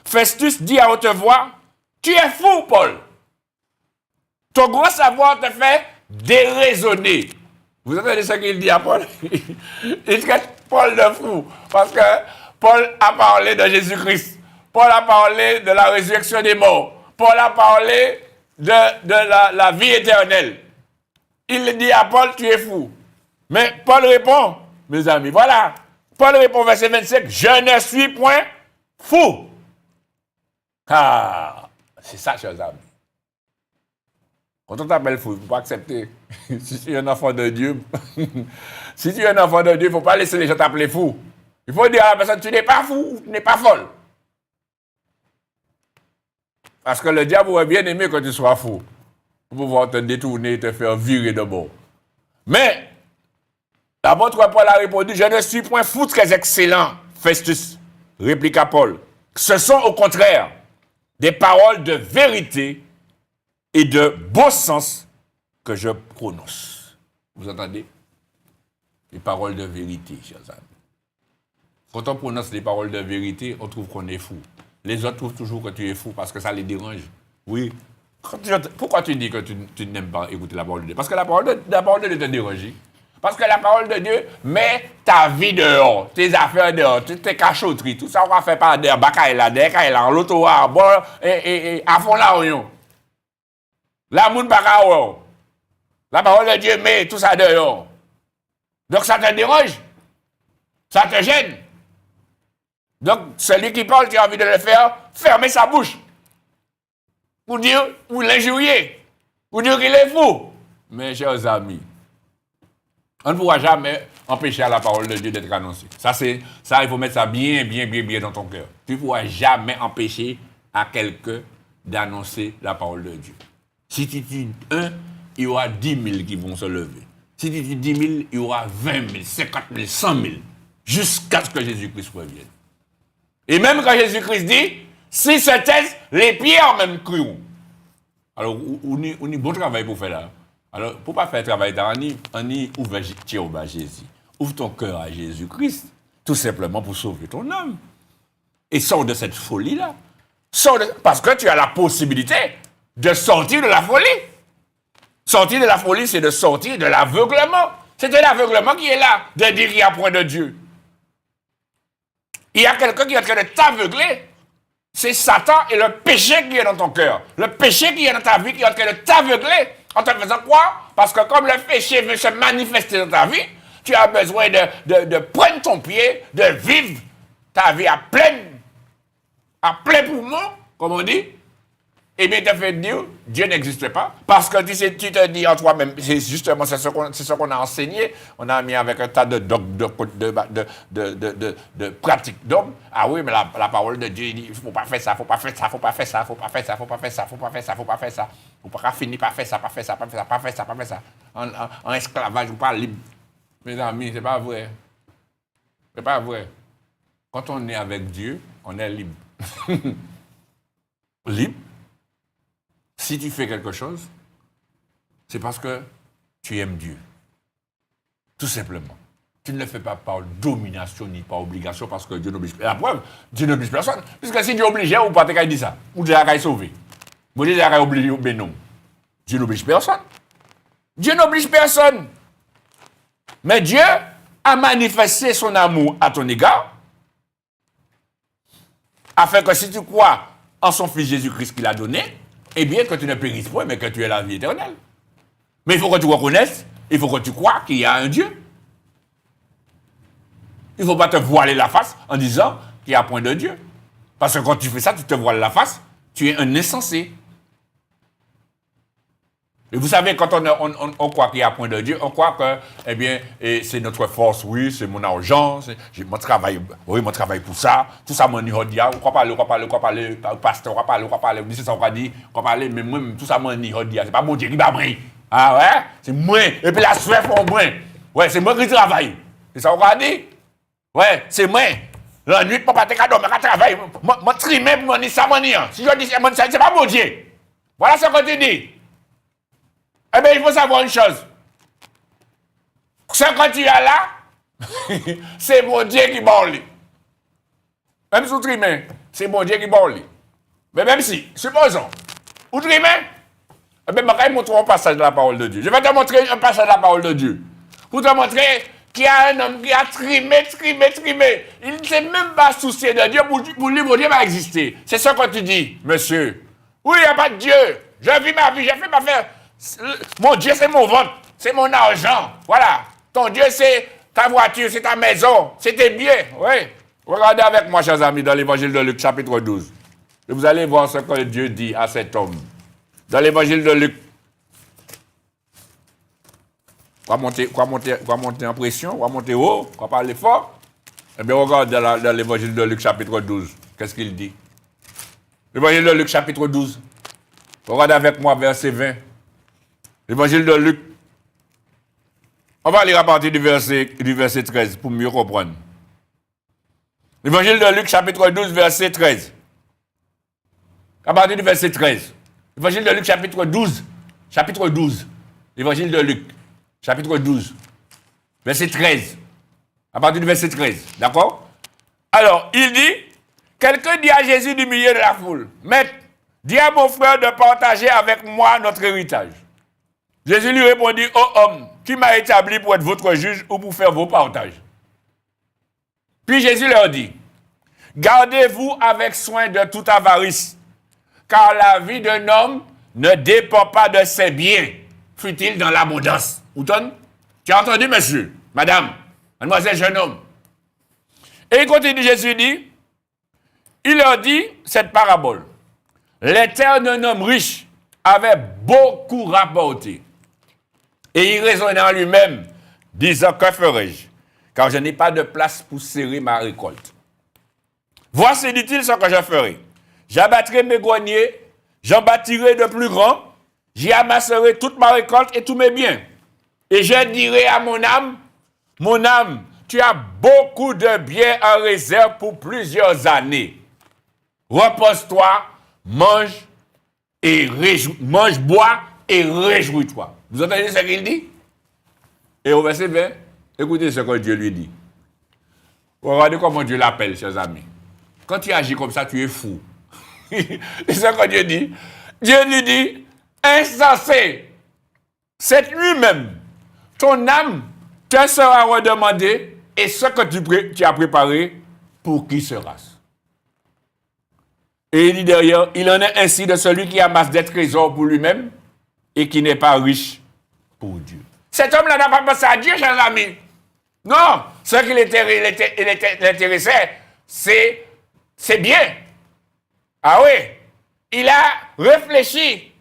Festus dit à haute voix, « Tu es fou, Paul, Ton grand savoir te fait déraisonner. Vous entendez ce qu'il dit à Paul? Il traite Paul de fou. Parce que Paul a parlé de Jésus-Christ. Paul a parlé de la résurrection des morts. Paul a parlé de la vie éternelle. Il dit à Paul, tu es fou. Mais Paul répond, mes amis, voilà. Paul répond, verset 25, je ne suis point fou. Ah, c'est ça, chers amis. Quand on t'appelle fou, il ne faut pas accepter. Si tu es un enfant de Dieu, si tu es un enfant de Dieu, il ne faut pas laisser les gens t'appeler fou. Il faut dire à la personne, tu n'es pas fou, tu n'es pas folle. Parce que le diable aurait bien aimé que tu sois fou, pour pouvoir te détourner et te faire virer de bord. Mais, l'apôtre Paul a répondu, je ne suis point fou, très excellent, Festus, répliqua Paul. Ce sont au contraire des paroles de vérité et de bon sens que je prononce. Vous entendez? Les paroles de vérité, chers amis. Quand on prononce les paroles de vérité, on trouve qu'on est fou. Les autres trouvent toujours que tu es fou parce que ça les dérange. Oui. Pourquoi tu dis que tu n'aimes pas écouter la parole de Dieu? Parce que la parole de Dieu te dérange. Parce que la parole de Dieu met ta vie dehors, tes affaires dehors, toutes tes cachotteries, tout ça on va faire par derrière, en l'auto, à fond là, oignon. La moun baka. La parole de Dieu met tout ça dehors. Donc ça te dérange. Ça te gêne. Donc celui qui parle, tu as envie de le faire, fermer sa bouche. Pour dire, ou l'injurier. Pour dire qu'il est fou. Mes chers amis, on ne pourra jamais empêcher à la parole de Dieu d'être annoncée. Ça, il faut mettre ça bien dans ton cœur. Tu ne pourras jamais empêcher à quelqu'un d'annoncer la parole de Dieu. Si tu dis 1, il y aura 10 000 qui vont se lever. Si tu dis 10 000, il y aura 20 000, 50 000, 100 000, jusqu'à ce que Jésus-Christ revienne. Et même quand Jésus-Christ dit, si se taisent, les pierres même crieront. Alors, on a bon travail pour faire là. Alors, pour ne pas faire travail, on y ouvre Jésus. Ouvre ton cœur à Jésus-Christ, tout simplement pour sauver ton âme. Et sors de cette folie-là. Parce que tu as la possibilité de sortir de la folie. Sortir de la folie, c'est de sortir de l'aveuglement. C'est de l'aveuglement qui est là, de dire qu'il n'y a point de Dieu. Il y a quelqu'un qui est en train de t'aveugler. C'est Satan et le péché qui est dans ton cœur. Le péché qui est dans ta vie qui est en train de t'aveugler. En te faisant quoi? Parce que comme le péché veut se manifester dans ta vie, tu as besoin de prendre ton pied, de vivre ta vie à plein poumon, comme on dit. Et bien, tu as fait dire, Dieu n'existe pas. Parce que tu te dis en toi-même, c'est justement c'est ce qu'on a enseigné. On a mis avec un tas de pratiques d'hommes. Ah oui, mais la parole de Dieu, il dit, il ne faut pas faire ça, il ne faut pas faire ça, il ne faut pas faire ça, il ne faut pas faire ça, il ne faut pas faire ça, il ne faut pas faire ça, il ne faut pas faire ça. Il ne faut pas finir par faire ça, pas faire ça, pas faire ça, pas faire ça, pas faire ça. En esclavage ou pas libre. Mes amis, c'est pas vrai. C'est pas vrai. Quand on est avec Dieu, on est libre. Libre. Si tu fais quelque chose, c'est parce que tu aimes Dieu. Tout simplement. Tu ne le fais pas par domination ni par obligation parce que Dieu n'oblige pas. La preuve, Dieu n'oblige personne. Puisque si Dieu obligeait, ou pas te dit ça. Ou Dieu a sauvé. Ou Dieu a obligé, mais non. Dieu n'oblige personne. Dieu n'oblige personne. Mais Dieu a manifesté son amour à ton égard afin que si tu crois en son Fils Jésus-Christ qu'il a donné, eh bien que tu ne périsses pas, mais que tu aies la vie éternelle. Mais il faut que tu reconnaisses, il faut que tu crois qu'il y a un Dieu. Il ne faut pas te voiler la face en disant qu'il n'y a point de Dieu. Parce que quand tu fais ça, tu te voiles la face, tu es un insensé. Et vous savez, quand on croit qu'il n'y a point de Dieu, on croit que, eh bien, c'est notre force, oui, c'est mon argent, j'ai mon travail, oui, mon travail pour ça, tout ça, mon ihodia, on croit parler, pasteur, on croit parler, c'est ça, on croit dire, on croit parler, mais moi, tout ça, mon ihodia, c'est pas mon Dieu qui va briller. Ah ouais? C'est moi, et puis la soif pour moi. Ouais, c'est moi qui travaille. C'est ça, on croit dire? Ouais, c'est moi. La nuit, papa, t'es qu'à dormir, qu'à travailler. Mon trimé pour mon dire ça, mon dire. Si je dis ça, c'est pas mon Dieu. Voilà ce que tu dis. Eh bien, il faut savoir une chose. Ce que tu as là, c'est mon Dieu qui parle. Même sous trimé, c'est mon Dieu qui parle. Mais même si, supposons, ou trimé, Eh bien, je vais te montrer un passage de la parole de Dieu. Je vais te montrer un passage de la parole de Dieu. Pour te montrer qu'il y a un homme qui a trimé. Il ne s'est même pas soucié de Dieu pour lui, mon Dieu va exister. C'est ça que tu dis, monsieur. Oui, il n'y a pas de Dieu. Je vis ma vie, j'ai fait ma affaire. Mon Dieu, c'est mon ventre, c'est mon argent. Voilà. Ton Dieu, c'est ta voiture, c'est ta maison, c'est tes biens. Oui. Regardez avec moi, chers amis, dans l'évangile de Luc, chapitre 12. Et vous allez voir ce que Dieu dit à cet homme. Dans l'évangile de Luc. Quoi monter en pression, quoi monter haut, quoi parler fort. Eh bien, regarde dans l'évangile de Luc, chapitre 12. Qu'est-ce qu'il dit? L'évangile de Luc, chapitre 12. Regardez avec moi, verset 20. L'évangile de Luc. On va lire à partir du verset 13 pour mieux comprendre. L'évangile de Luc, chapitre 12, verset 13. À partir du verset 13. L'évangile de Luc, chapitre 12. Chapitre 12. L'évangile de Luc, chapitre 12. Verset 13. À partir du verset 13. D'accord? Alors, il dit, quelqu'un dit à Jésus du milieu de la foule, Maître, dis à mon frère de partager avec moi notre héritage. Jésus lui répondit, ô homme, qui m'a établi pour être votre juge ou pour faire vos partages? Puis Jésus leur dit, gardez-vous avec soin de toute avarice, car la vie d'un homme ne dépend pas de ses biens, fut-il dans l'abondance. Outon, tu as entendu, monsieur, madame, mademoiselle, jeune homme? Et il continue, Jésus dit, il leur dit cette parabole. Les terres d'un homme riche avaient beaucoup rapporté. Et il raisonnait en lui-même, disant, que ferai-je? Car je n'ai pas de place pour serrer ma récolte. Voici, dit-il, ce que je ferai. J'abattrai mes greniers, j'en bâtirai de plus grands, j'y amasserai toute ma récolte et tous mes biens. Et je dirai à mon âme, tu as beaucoup de biens en réserve pour plusieurs années. Repose-toi, mange, bois et réjouis-toi. Vous entendez ce qu'il dit? Et au verset 20, écoutez ce que Dieu lui dit. Regardez comment Dieu l'appelle, chers amis. Quand tu agis comme ça, tu es fou. C'est ce que Dieu dit. Dieu lui dit, insensé, cette nuit même, ton âme te sera redemandée et ce que tu as préparé, pour qui sera-ce? Et il dit derrière, il en est ainsi de celui qui amasse des trésors pour lui-même et qui n'est pas riche pour Dieu. Cet homme-là n'a pas pensé à Dieu, chers amis. Non, ce qui l'intéressait, c'est bien. Ah oui, il a réfléchi,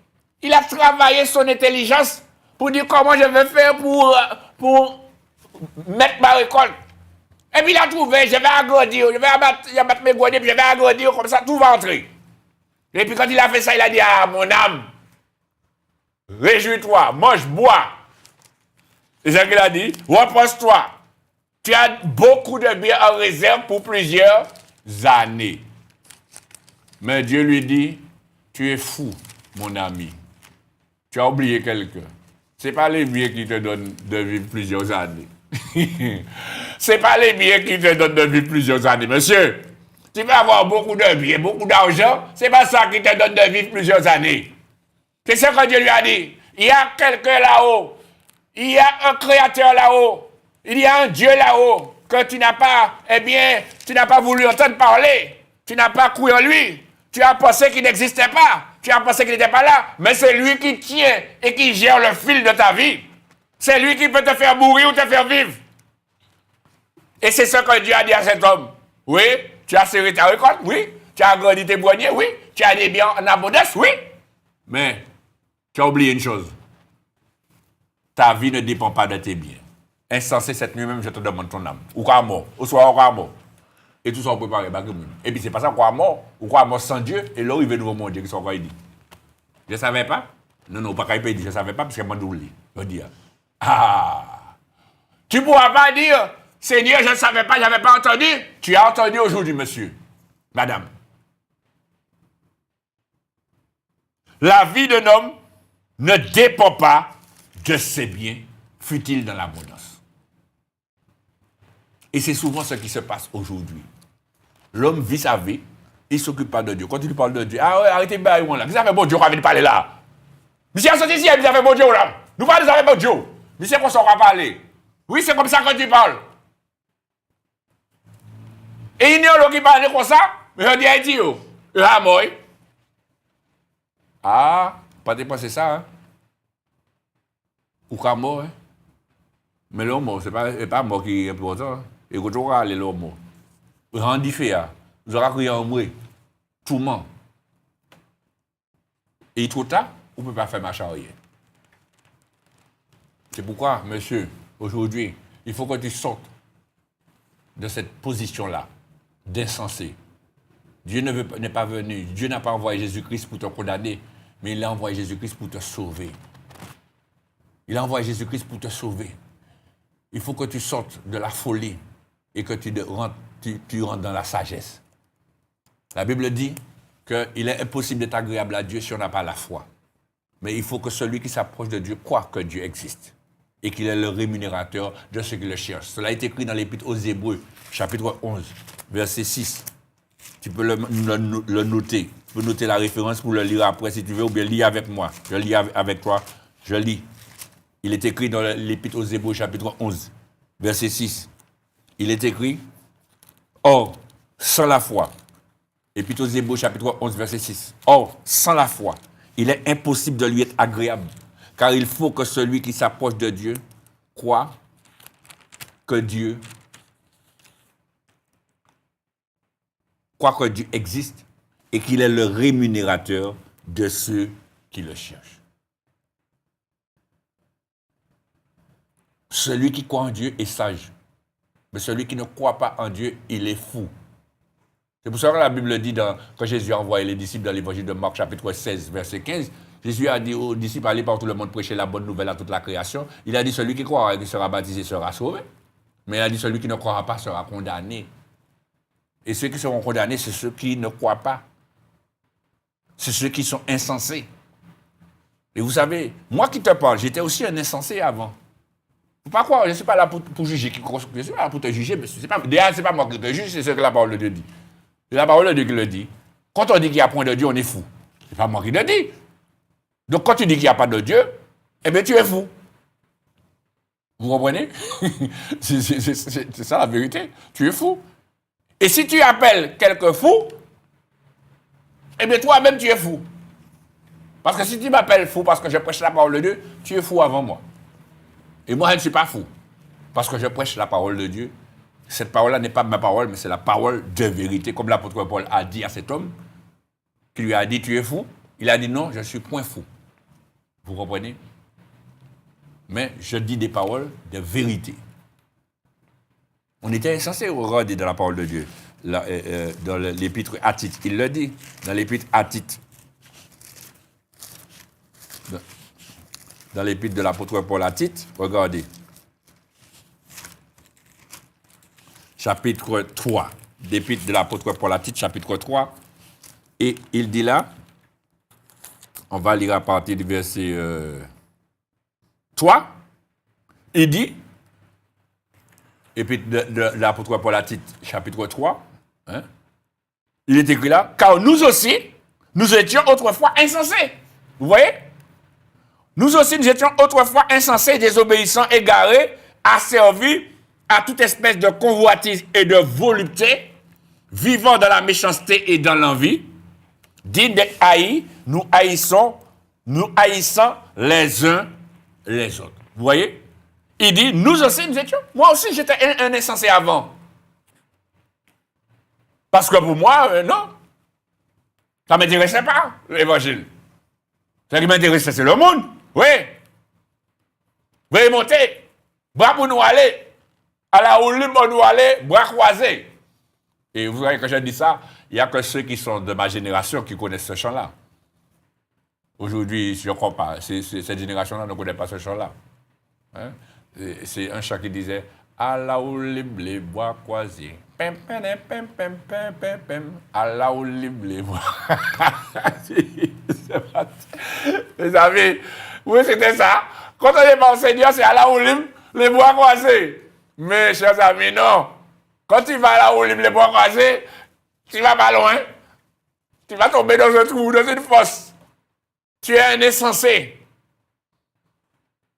il a travaillé son intelligence pour dire comment je vais faire pour mettre ma récolte. Et puis il a trouvé, je vais agrandir, je vais abattre mes greniers, puis je vais agrandir, comme ça tout va entrer. Et puis quand il a fait ça, il a dit, ah mon âme, réjouis-toi, mange, bois. Et ce qu'il a dit, repose-toi. Tu as beaucoup de biens en réserve pour plusieurs années. Mais Dieu lui dit, tu es fou, mon ami. Tu as oublié quelqu'un. Ce n'est pas les biens qui te donnent de vivre plusieurs années. Ce n'est pas les biens qui te donnent de vivre plusieurs années. Monsieur, tu peux avoir beaucoup de biens, beaucoup d'argent, ce n'est pas ça qui te donne de vivre plusieurs années. C'est ce que Dieu lui a dit. Il y a quelqu'un là-haut. Il y a un créateur là-haut. Il y a un Dieu là-haut que tu n'as pas, tu n'as pas voulu entendre parler. Tu n'as pas cru en lui. Tu as pensé qu'il n'existait pas. Tu as pensé qu'il n'était pas là. Mais c'est lui qui tient et qui gère le fil de ta vie. C'est lui qui peut te faire mourir ou te faire vivre. Et c'est ce que Dieu a dit à cet homme. Oui, tu as serré ta récolte, oui. Tu as agrandi tes greniers, oui. Tu as des biens en abondance, oui. Mais tu as oublié une chose. Ta vie ne dépend pas de tes biens. Insensé, cette nuit même, je te demande ton âme. Ou quoi à mort. Ou soit quoi à mort. Et tout ça, on prépare. Et puis, c'est pas ça, quoi à mort. Ou quoi à mort sans Dieu. Et là, il veut nous remonter. Qu'est-ce qu'on dit? Je ne savais pas. Non, pas qu'il peut dire. Je ne savais pas parce que moi, je dis. Ah! Tu ne pourras pas dire, Seigneur, je ne savais pas, je n'avais pas entendu. Tu as entendu aujourd'hui, monsieur. Madame. La vie d'un homme ne dépend pas de ses biens, fut-il dans l'abondance. Et c'est souvent ce qui se passe aujourd'hui. L'homme vit sa vie, il ne s'occupe pas de Dieu. Quand il parle de Dieu, ah ouais, arrêtez de là. Qu'est-ce que ça fait bon Dieu quand il parle là? Monsieur a sorti ici, il a fait bon Dieu là. Nous parlons avec bon Dieu. Monsieur, qu'on saura parler. Oui, c'est comme ça que tu parles. Et il y a l'autre qui parle comme ça, mais je dis Haïti, yo. Ah, moi. Ah, pas dépenser ça, hein. Ou qu'à mort, hein. Mais le mot, ce n'est pas mort qui est important. Et quand on va aller le mot, rendu fait, vous aurez crié en moi, tout le monde. Et trop tard, on ne peut pas faire marche arrière. C'est pourquoi, monsieur, aujourd'hui, il faut que tu sortes de cette position-là, d'insensé. Dieu n'est pas venu, Dieu n'a pas envoyé Jésus-Christ pour te condamner, mais il a envoyé Jésus-Christ pour te sauver. Il a envoyé Jésus-Christ pour te sauver. Il faut que tu sortes de la folie et que tu rentres dans la sagesse. La Bible dit qu'il est impossible d'être agréable à Dieu si on n'a pas la foi. Mais il faut que celui qui s'approche de Dieu croit que Dieu existe et qu'il est le rémunérateur de ceux qui le cherchent. Cela est écrit dans l'Épître aux Hébreux, chapitre 11, verset 6. Tu peux le noter. Tu peux noter la référence pour le lire après si tu veux, ou bien lire avec moi. Je lis avec toi. Je lis. Il est écrit dans l'Épître aux Hébreux, chapitre 11, verset 6. Il est écrit, or, sans la foi, Épître aux Hébreux, chapitre 11, verset 6. Or, sans la foi, il est impossible de lui être agréable, car il faut que celui qui s'approche de Dieu croit que Dieu existe et qu'il est le rémunérateur de ceux qui le cherchent. Celui qui croit en Dieu est sage, mais celui qui ne croit pas en Dieu, il est fou. C'est pour ça que la Bible dit, quand Jésus a envoyé les disciples dans l'évangile de Marc, chapitre 16, verset 15, Jésus a dit aux disciples, allez par tout le monde prêcher la bonne nouvelle à toute la création. Il a dit, celui qui croira et qui sera baptisé sera sauvé. Mais il a dit, celui qui ne croira pas sera condamné. Et ceux qui seront condamnés, c'est ceux qui ne croient pas. C'est ceux qui sont insensés. Et vous savez, moi qui te parle, j'étais aussi un insensé avant. Faut pas croire, je ne suis pas là pour juger. Je suis là pour te juger, mais ce n'est pas moi qui te juge, c'est ce que la parole de Dieu dit. C'est la parole de Dieu qui le dit. Quand on dit qu'il n'y a point de Dieu, on est fou. Ce n'est pas moi qui le dis. Donc quand tu dis qu'il n'y a pas de Dieu, eh bien tu es fou. Vous comprenez? C'est ça la vérité. Tu es fou. Et si tu appelles quelqu'un fou, eh bien toi-même tu es fou. Parce que si tu m'appelles fou parce que je prêche la parole de Dieu, tu es fou avant moi. Et moi, je ne suis pas fou. Parce que je prêche la parole de Dieu. Cette parole-là n'est pas ma parole, mais c'est la parole de vérité. Comme l'apôtre Paul a dit à cet homme, qui lui a dit, tu es fou. Il a dit, non, je ne suis point fou. Vous comprenez? Mais je dis des paroles de vérité. On était insensé au regarder dans la parole de Dieu. Dans l'épître à Tite. Il le dit, dans l'épître à Tite. Dans l'épître de l'apôtre Paul à Tite, regardez. Chapitre 3. L'épître de l'apôtre Paul à Tite, chapitre 3. Et il dit là, on va lire à partir du verset 3. Il dit, épître de l'apôtre Paul à Tite, chapitre 3. Hein, il est écrit là, car nous aussi, nous étions autrefois insensés. Vous voyez? Nous aussi, nous étions autrefois insensés, désobéissants, égarés, asservis à toute espèce de convoitise et de volupté, vivant dans la méchanceté et dans l'envie, dignes d'être haïs, nous haïssant les uns les autres. Vous voyez? Il dit, nous aussi, nous étions. Moi aussi, j'étais un insensé avant. Parce que pour moi, non. Ça ne m'intéressait pas, l'évangile. Ce qui m'intéressait, c'est le monde. Oui. Veuillez monter. Bras pour nous aller. À la Olympe pour nous aller, bras croisés. Et vous voyez, quand je dis ça, il n'y a que ceux qui sont de ma génération qui connaissent ce chant-là. Aujourd'hui, je ne crois pas. Cette génération-là ne connaît pas ce chant-là. Hein? C'est un chant qui disait « À la Olympe, les bras croisés. Pem, pem, pem, pem, pem, pem, pem. À la Olympe, les bras. » Mes amis, oui, c'était ça. Quand on est pas Seigneur, c'est à la Olympe, les bras croisés. Mais, chers amis, non. Quand tu vas à la Olympe, les bras croisés, tu vas pas loin. Tu vas tomber dans un trou, dans une fosse. Tu es un insensé.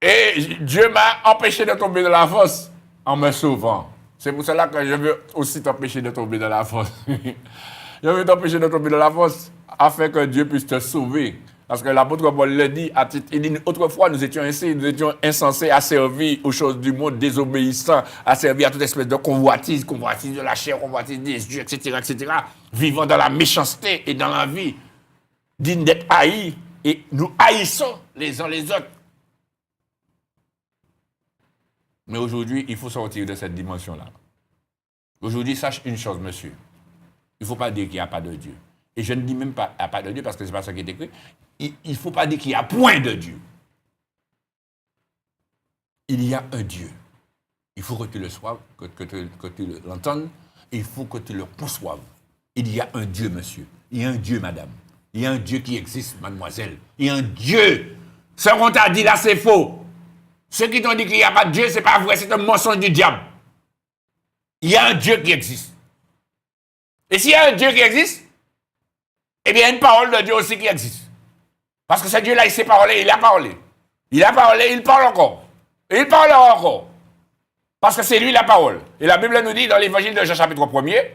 Et Dieu m'a empêché de tomber dans la fosse en me sauvant. C'est pour cela que je veux aussi t'empêcher de tomber dans la fosse. Je veux t'empêcher de tomber dans la fosse afin que Dieu puisse te sauver. Parce que l'apôtre Paul le dit, il dit, autrefois nous étions ainsi, nous étions insensés à servir aux choses du monde, désobéissants, à servir à toute espèce de convoitise de la chair, convoitise des yeux, etc., vivant dans la méchanceté et dans la vie, digne d'être haïs, et nous haïssons les uns les autres. Mais aujourd'hui, il faut sortir de cette dimension-là. Aujourd'hui, sache une chose, monsieur. Il ne faut pas dire qu'il n'y a pas de Dieu. Et je ne dis même pas qu'il n'y a pas de Dieu parce que ce n'est pas ça qui est écrit. Il ne faut pas dire qu'il n'y a point de Dieu. Il y a un Dieu. Il faut que tu le sois, que tu l'entendes. Il faut que tu le conçoives. Il y a un Dieu, monsieur. Il y a un Dieu, madame. Il y a un Dieu qui existe, mademoiselle. Il y a un Dieu. Ce qu'on t'a dit là, c'est faux. Ceux qui t'ont dit qu'il n'y a pas de Dieu, ce n'est pas vrai. C'est un mensonge du diable. Il y a un Dieu qui existe. Et s'il y a un Dieu qui existe, eh bien, il y a une parole de Dieu aussi qui existe. Parce que ce Dieu-là, il s'est parlé, il a parlé. Il a parlé, il parle encore. Et il parlera encore. Parce que c'est lui la parole. Et la Bible nous dit dans l'évangile de Jean chapitre 1er,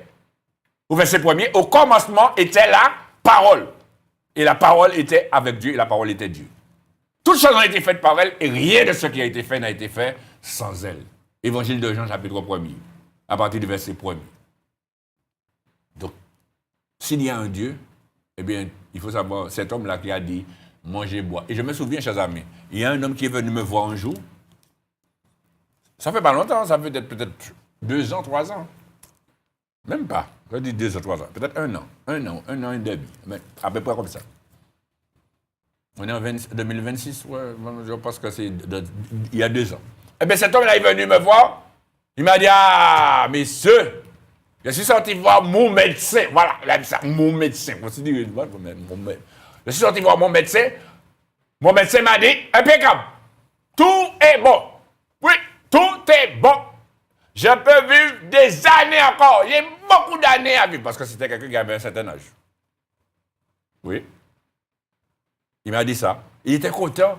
au verset 1er, au commencement était la parole. Et la parole était avec Dieu et la parole était Dieu. Toutes choses ont été faites par elle et rien de ce qui a été fait n'a été fait sans elle. Évangile de Jean chapitre 1er, à partir du verset 1er. Donc, s'il y a un Dieu, eh bien, il faut savoir, cet homme-là qui a dit, mangez, bois. Et je me souviens, chers amis, il y a un homme qui est venu me voir un jour. Ça fait pas longtemps, ça fait peut-être 2 ans, 3 ans. Même pas. Je dis 2 ans, 3 ans. Peut-être 1 an. 1 an et demi. Mais à peu près comme ça. On est en 2026, ouais, je pense que c'est il y a 2 ans. Eh bien, cet homme-là est venu me voir. Il m'a dit, ah, messieurs, je suis sorti voir mon médecin. Voilà, il a dit ça, mon médecin. Je suis sorti voir mon médecin. Mon médecin m'a dit, impeccable. Tout est bon. Oui, tout est bon. Je peux vivre des années encore. J'ai beaucoup d'années à vivre. Parce que c'était quelqu'un qui avait un certain âge. Oui. Il m'a dit ça. Il était content.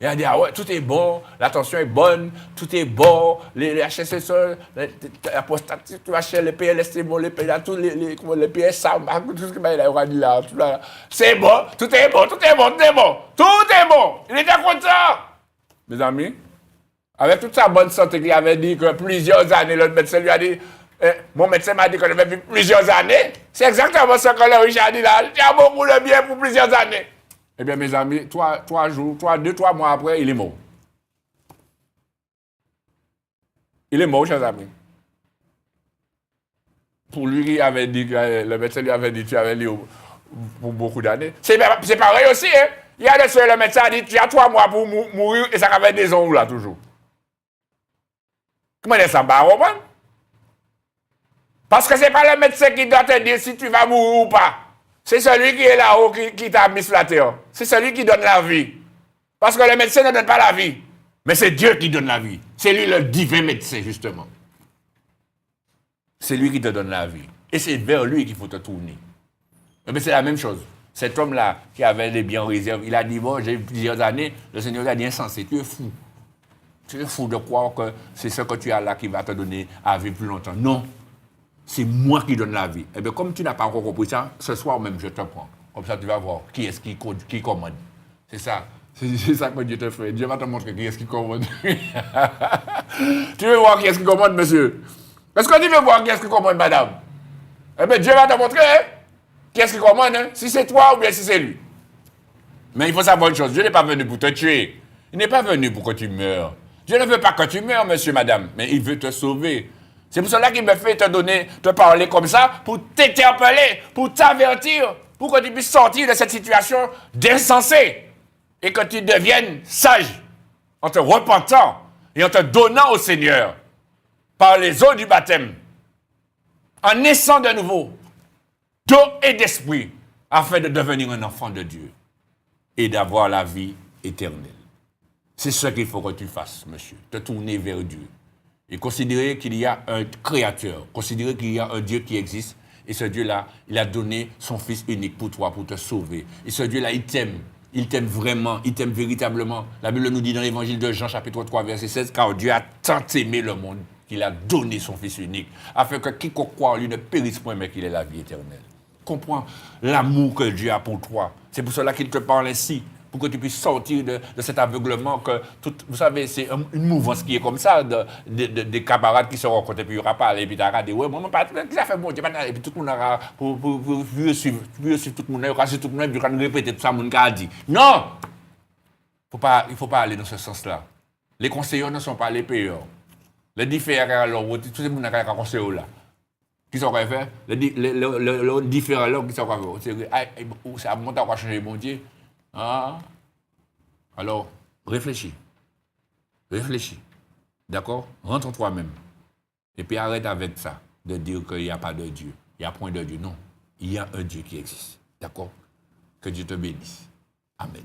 Il a dit, ah ouais, tout est bon, la tension est bonne, tout est bon, les HSS, la prostate, les PLS, c'est bon, les PLS, les PSA, tout ce qu'il a dit là, c'est bon, tout est bon, tout est bon, tout est bon, tout est bon. Il était content. Mes amis, avec toute sa bonne santé qu'il avait dit que plusieurs années, le médecin lui a dit, mon médecin m'a dit que je vais vivre plusieurs années. C'est exactement ce que le Richard a dit là. Il y a beaucoup de bien pour plusieurs années. Eh bien, mes amis, 2-3 mois après, il est mort. Il est mort, chers amis. Pour lui, il avait dit, le médecin lui avait dit, tu avais lu pour beaucoup d'années. C'est pareil aussi, hein. Il y a des soeurs, le médecin a dit, tu as 3 mois pour mourir, et ça avait des ongles là, toujours. Comment est-ce que ça va, comprendre? Parce que ce n'est pas le médecin qui doit te dire si tu vas mourir ou pas. C'est celui qui est là-haut qui t'a mis sur la terre. C'est celui qui donne la vie. Parce que le médecin ne donne pas la vie. Mais c'est Dieu qui donne la vie. C'est lui le divin médecin, justement. C'est lui qui te donne la vie. Et c'est vers lui qu'il faut te tourner. Mais c'est la même chose. Cet homme-là, qui avait les biens en réserve, il a dit, bon, j'ai eu plusieurs années, le Seigneur a dit, insensé, tu es fou. Tu es fou de croire que c'est ce que tu as là qui va te donner à vivre plus longtemps. Non. C'est moi qui donne la vie. Eh bien, comme tu n'as pas encore compris ça, ce soir même, je te prends. Comme ça, tu vas voir qui est-ce qui commande. C'est ça. C'est ça que Dieu te fait. Dieu va te montrer qui est-ce qui commande. Tu veux voir qui est-ce qui commande, monsieur? Est-ce que tu veux voir qui est-ce qui commande, madame? Eh bien, Dieu va te montrer qui est-ce qui commande, hein? Si c'est toi ou bien si c'est lui. Mais il faut savoir une chose. Dieu n'est pas venu pour te tuer. Il n'est pas venu pour que tu meurs. Dieu ne veut pas que tu meurs, monsieur, madame. Mais il veut te sauver. C'est pour cela qu'il me fait te parler comme ça, pour t'interpeller, pour t'avertir, pour que tu puisses sortir de cette situation d'insensé et que tu deviennes sage en te repentant et en te donnant au Seigneur par les eaux du baptême, en naissant de nouveau d'eau et d'esprit, afin de devenir un enfant de Dieu et d'avoir la vie éternelle. C'est ce qu'il faut que tu fasses, monsieur, te tourner vers Dieu. Et considérer qu'il y a un créateur, considérer qu'il y a un Dieu qui existe, et ce Dieu-là, il a donné son Fils unique pour toi, pour te sauver. Et ce Dieu-là, il t'aime. Il t'aime vraiment, il t'aime véritablement. La Bible nous dit dans l'évangile de Jean, chapitre 3, verset 16, car Dieu a tant aimé le monde qu'il a donné son Fils unique, afin que quiconque croit en lui ne périsse point, mais qu'il ait la vie éternelle. Comprends l'amour que Dieu a pour toi. C'est pour cela qu'il te parle ainsi, pour que tu puisses sortir de cet aveuglement. Vous savez, c'est une mouvance qui est comme ça, des camarades qui se rencontrent, et puis il n'y aura pas, et puis tu as dit, ouais, moi, ça fait bon Dieu, et puis tout le monde aura, pour suivre tout le monde, il y aura tout le monde, et puis quand répéter tout ça, mon gars a dit. Non! Il ne faut pas aller dans ce sens-là. Les conseillers ne sont pas les payeurs. Les différents, alors, tous les gens qui ont conseillé là. Qui sont fait? Les différents là qui sont fait. C'est à mon temps qu'on va changer mon Dieu. Ah. Alors, réfléchis. D'accord? Rentre en toi-même. Et puis arrête avec ça, de dire qu'il n'y a pas de Dieu. Il n'y a point de Dieu. Non. Il y a un Dieu qui existe. D'accord? Que Dieu te bénisse. Amen.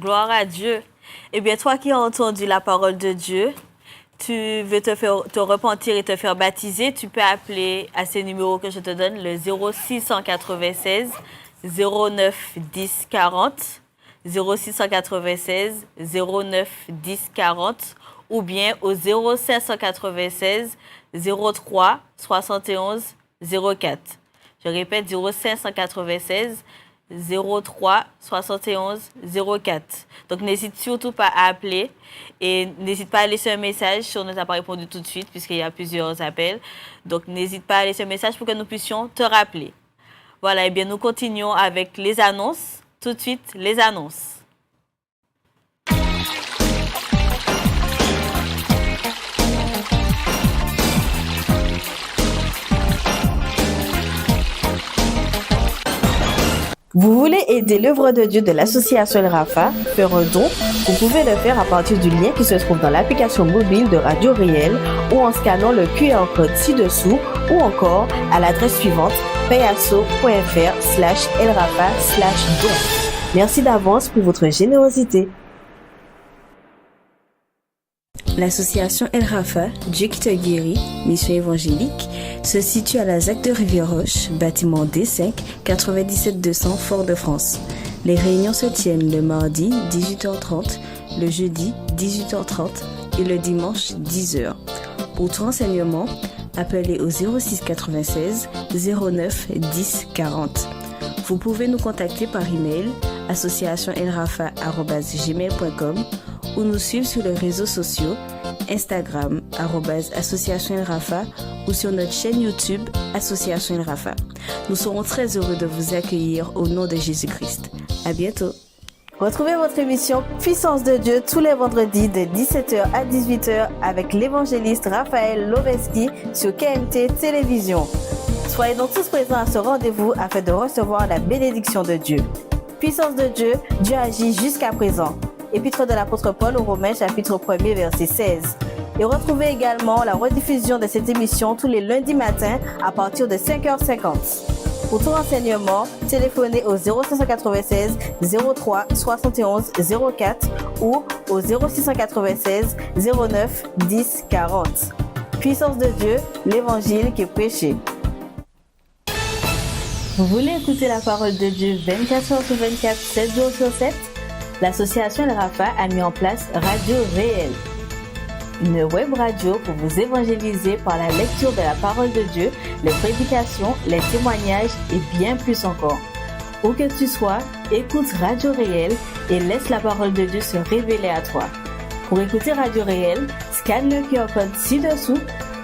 Gloire à Dieu. Eh bien, toi qui as entendu la parole de Dieu, tu veux te repentir et te faire baptiser, tu peux appeler à ces numéros que je te donne, le 0696 09 10 40, 0696 09 10 40, ou bien au 0596 03 71 04. Je répète, 0596 03 71 04. Donc, n'hésite surtout pas à appeler et n'hésite pas à laisser un message si on ne t'a pas répondu tout de suite puisqu'il y a plusieurs appels. Donc, n'hésite pas à laisser un message pour que nous puissions te rappeler. Voilà, et bien, nous continuons avec les annonces. Tout de suite, les annonces. Vous voulez aider l'œuvre de Dieu de l'association El Rafa, faire un don? Vous pouvez le faire à partir du lien qui se trouve dans l'application mobile de Radio Réel ou en scannant le QR code ci-dessous ou encore à l'adresse suivante payasso.fr/elrafa/don. Merci d'avance pour votre générosité. L'association El Rafa, Dieu qui te guérit, mission évangélique, se situe à la ZAC de Rivière-Roche, bâtiment D5, 97 200 Fort-de-France. Les réunions se tiennent le mardi 18h30, le jeudi 18h30 et le dimanche 10h. Pour tout renseignement, appelez au 06 96 09 10 40. Vous pouvez nous contacter par email associationelrafa@gmail.com ou nous suivre sur les réseaux sociaux Instagram @Association El Rafa ou sur notre chaîne YouTube Association El Rafa. Nous serons très heureux de vous accueillir au nom de Jésus-Christ. À bientôt. Retrouvez votre émission Puissance de Dieu tous les vendredis de 17h à 18h avec l'évangéliste Raphaël Loveski sur KMT Télévision. Soyez donc tous présents à ce rendez-vous afin de recevoir la bénédiction de Dieu. Puissance de Dieu, Dieu agit jusqu'à présent. Épître de l'apôtre Paul aux Romains, chapitre 1er, verset 16. Et retrouvez également la rediffusion de cette émission tous les lundis matins à partir de 5h50. Pour tout renseignement, téléphonez au 0596 03 71 04 ou au 0696 09 10 40. Puissance de Dieu, l'évangile qui est prêché. Vous voulez écouter la parole de Dieu 24h sur 24, 7 jours sur 7? L'association El Rafa a mis en place Radio Réel, une web radio pour vous évangéliser par la lecture de la parole de Dieu, les prédications, les témoignages et bien plus encore. Où que tu sois, écoute Radio Réel et laisse la parole de Dieu se révéler à toi. Pour écouter Radio Réel, scanne le QR code ci-dessous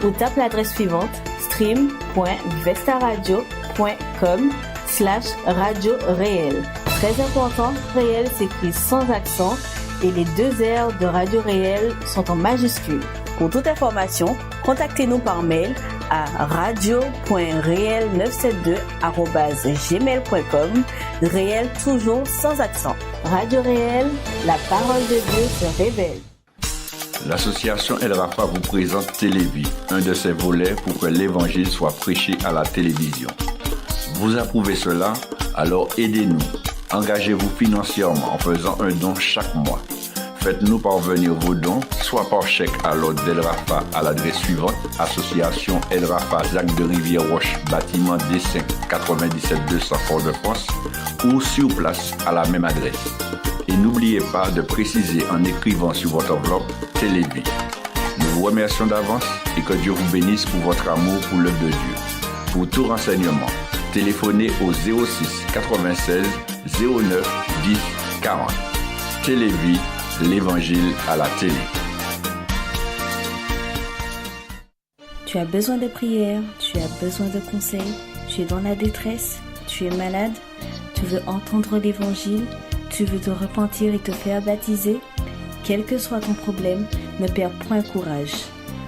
ou tape l'adresse suivante stream.vestaradio.com/radio réel. Très important, Réel s'écrit sans accent et les 2 R de Radio Réel sont en majuscules. Pour toute information, contactez-nous par mail à radio.réel972@gmail.com. Réel toujours sans accent. Radio Réel, la parole de Dieu se révèle. L'association El Rafa vous présente Télévie, un de ses volets pour que l'évangile soit prêché à la télévision. Vous approuvez cela? Alors aidez-nous. Engagez-vous financièrement en faisant un don chaque mois. Faites-nous parvenir vos dons, soit par chèque à l'ordre d'El Rafa à l'adresse suivante, Association El Rafa, Zac de Rivière-Roche, bâtiment D5, 97 200 Fort-de-France, ou sur place à la même adresse. Et n'oubliez pas de préciser en écrivant sur votre enveloppe Télévie. Nous vous remercions d'avance et que Dieu vous bénisse pour votre amour pour l'œuvre de Dieu. Pour tout renseignement, téléphonez au 06 96 09 10 40. Télévie, l'évangile à la télé. Tu as besoin de prière, tu as besoin de conseils, tu es dans la détresse, tu es malade, tu veux entendre l'évangile, tu veux te repentir et te faire baptiser. Quel que soit ton problème, ne perds point courage.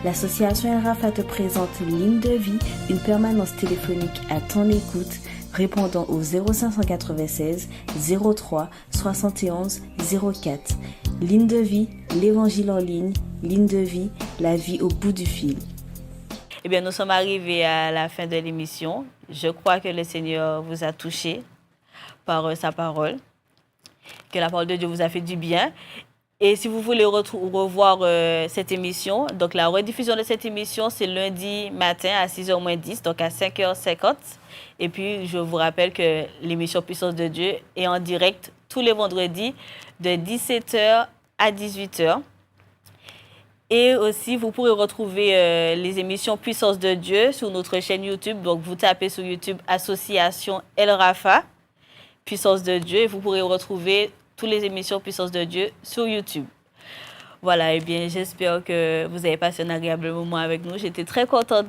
L'association El Rafa te présente Ligne de vie, une permanence téléphonique à ton écoute, répondant au 0596 03 71 04. Ligne de vie, l'évangile en ligne. Ligne de vie, la vie au bout du fil. Eh bien, nous sommes arrivés à la fin de l'émission. Je crois que le Seigneur vous a touché par sa parole, que la parole de Dieu vous a fait du bien. Et si vous voulez revoir cette émission, donc la rediffusion de cette émission, c'est lundi matin à 6h-10, donc à 5h50. Et puis, je vous rappelle que l'émission Puissance de Dieu est en direct tous les vendredis de 17h à 18h. Et aussi, vous pourrez retrouver les émissions Puissance de Dieu sur notre chaîne YouTube. Donc, vous tapez sur YouTube Association El Rafa, Puissance de Dieu, et vous pourrez retrouver toutes les émissions Puissance de Dieu sur YouTube. Voilà, eh bien, j'espère que vous avez passé un agréable moment avec nous. J'étais très contente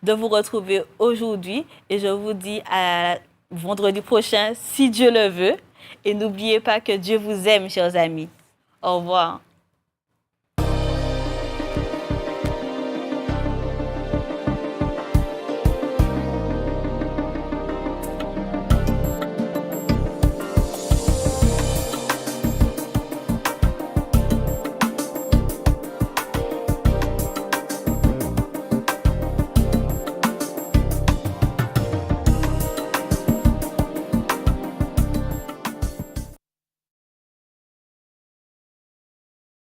de vous retrouver aujourd'hui et je vous dis à vendredi prochain, si Dieu le veut. Et n'oubliez pas que Dieu vous aime, chers amis. Au revoir.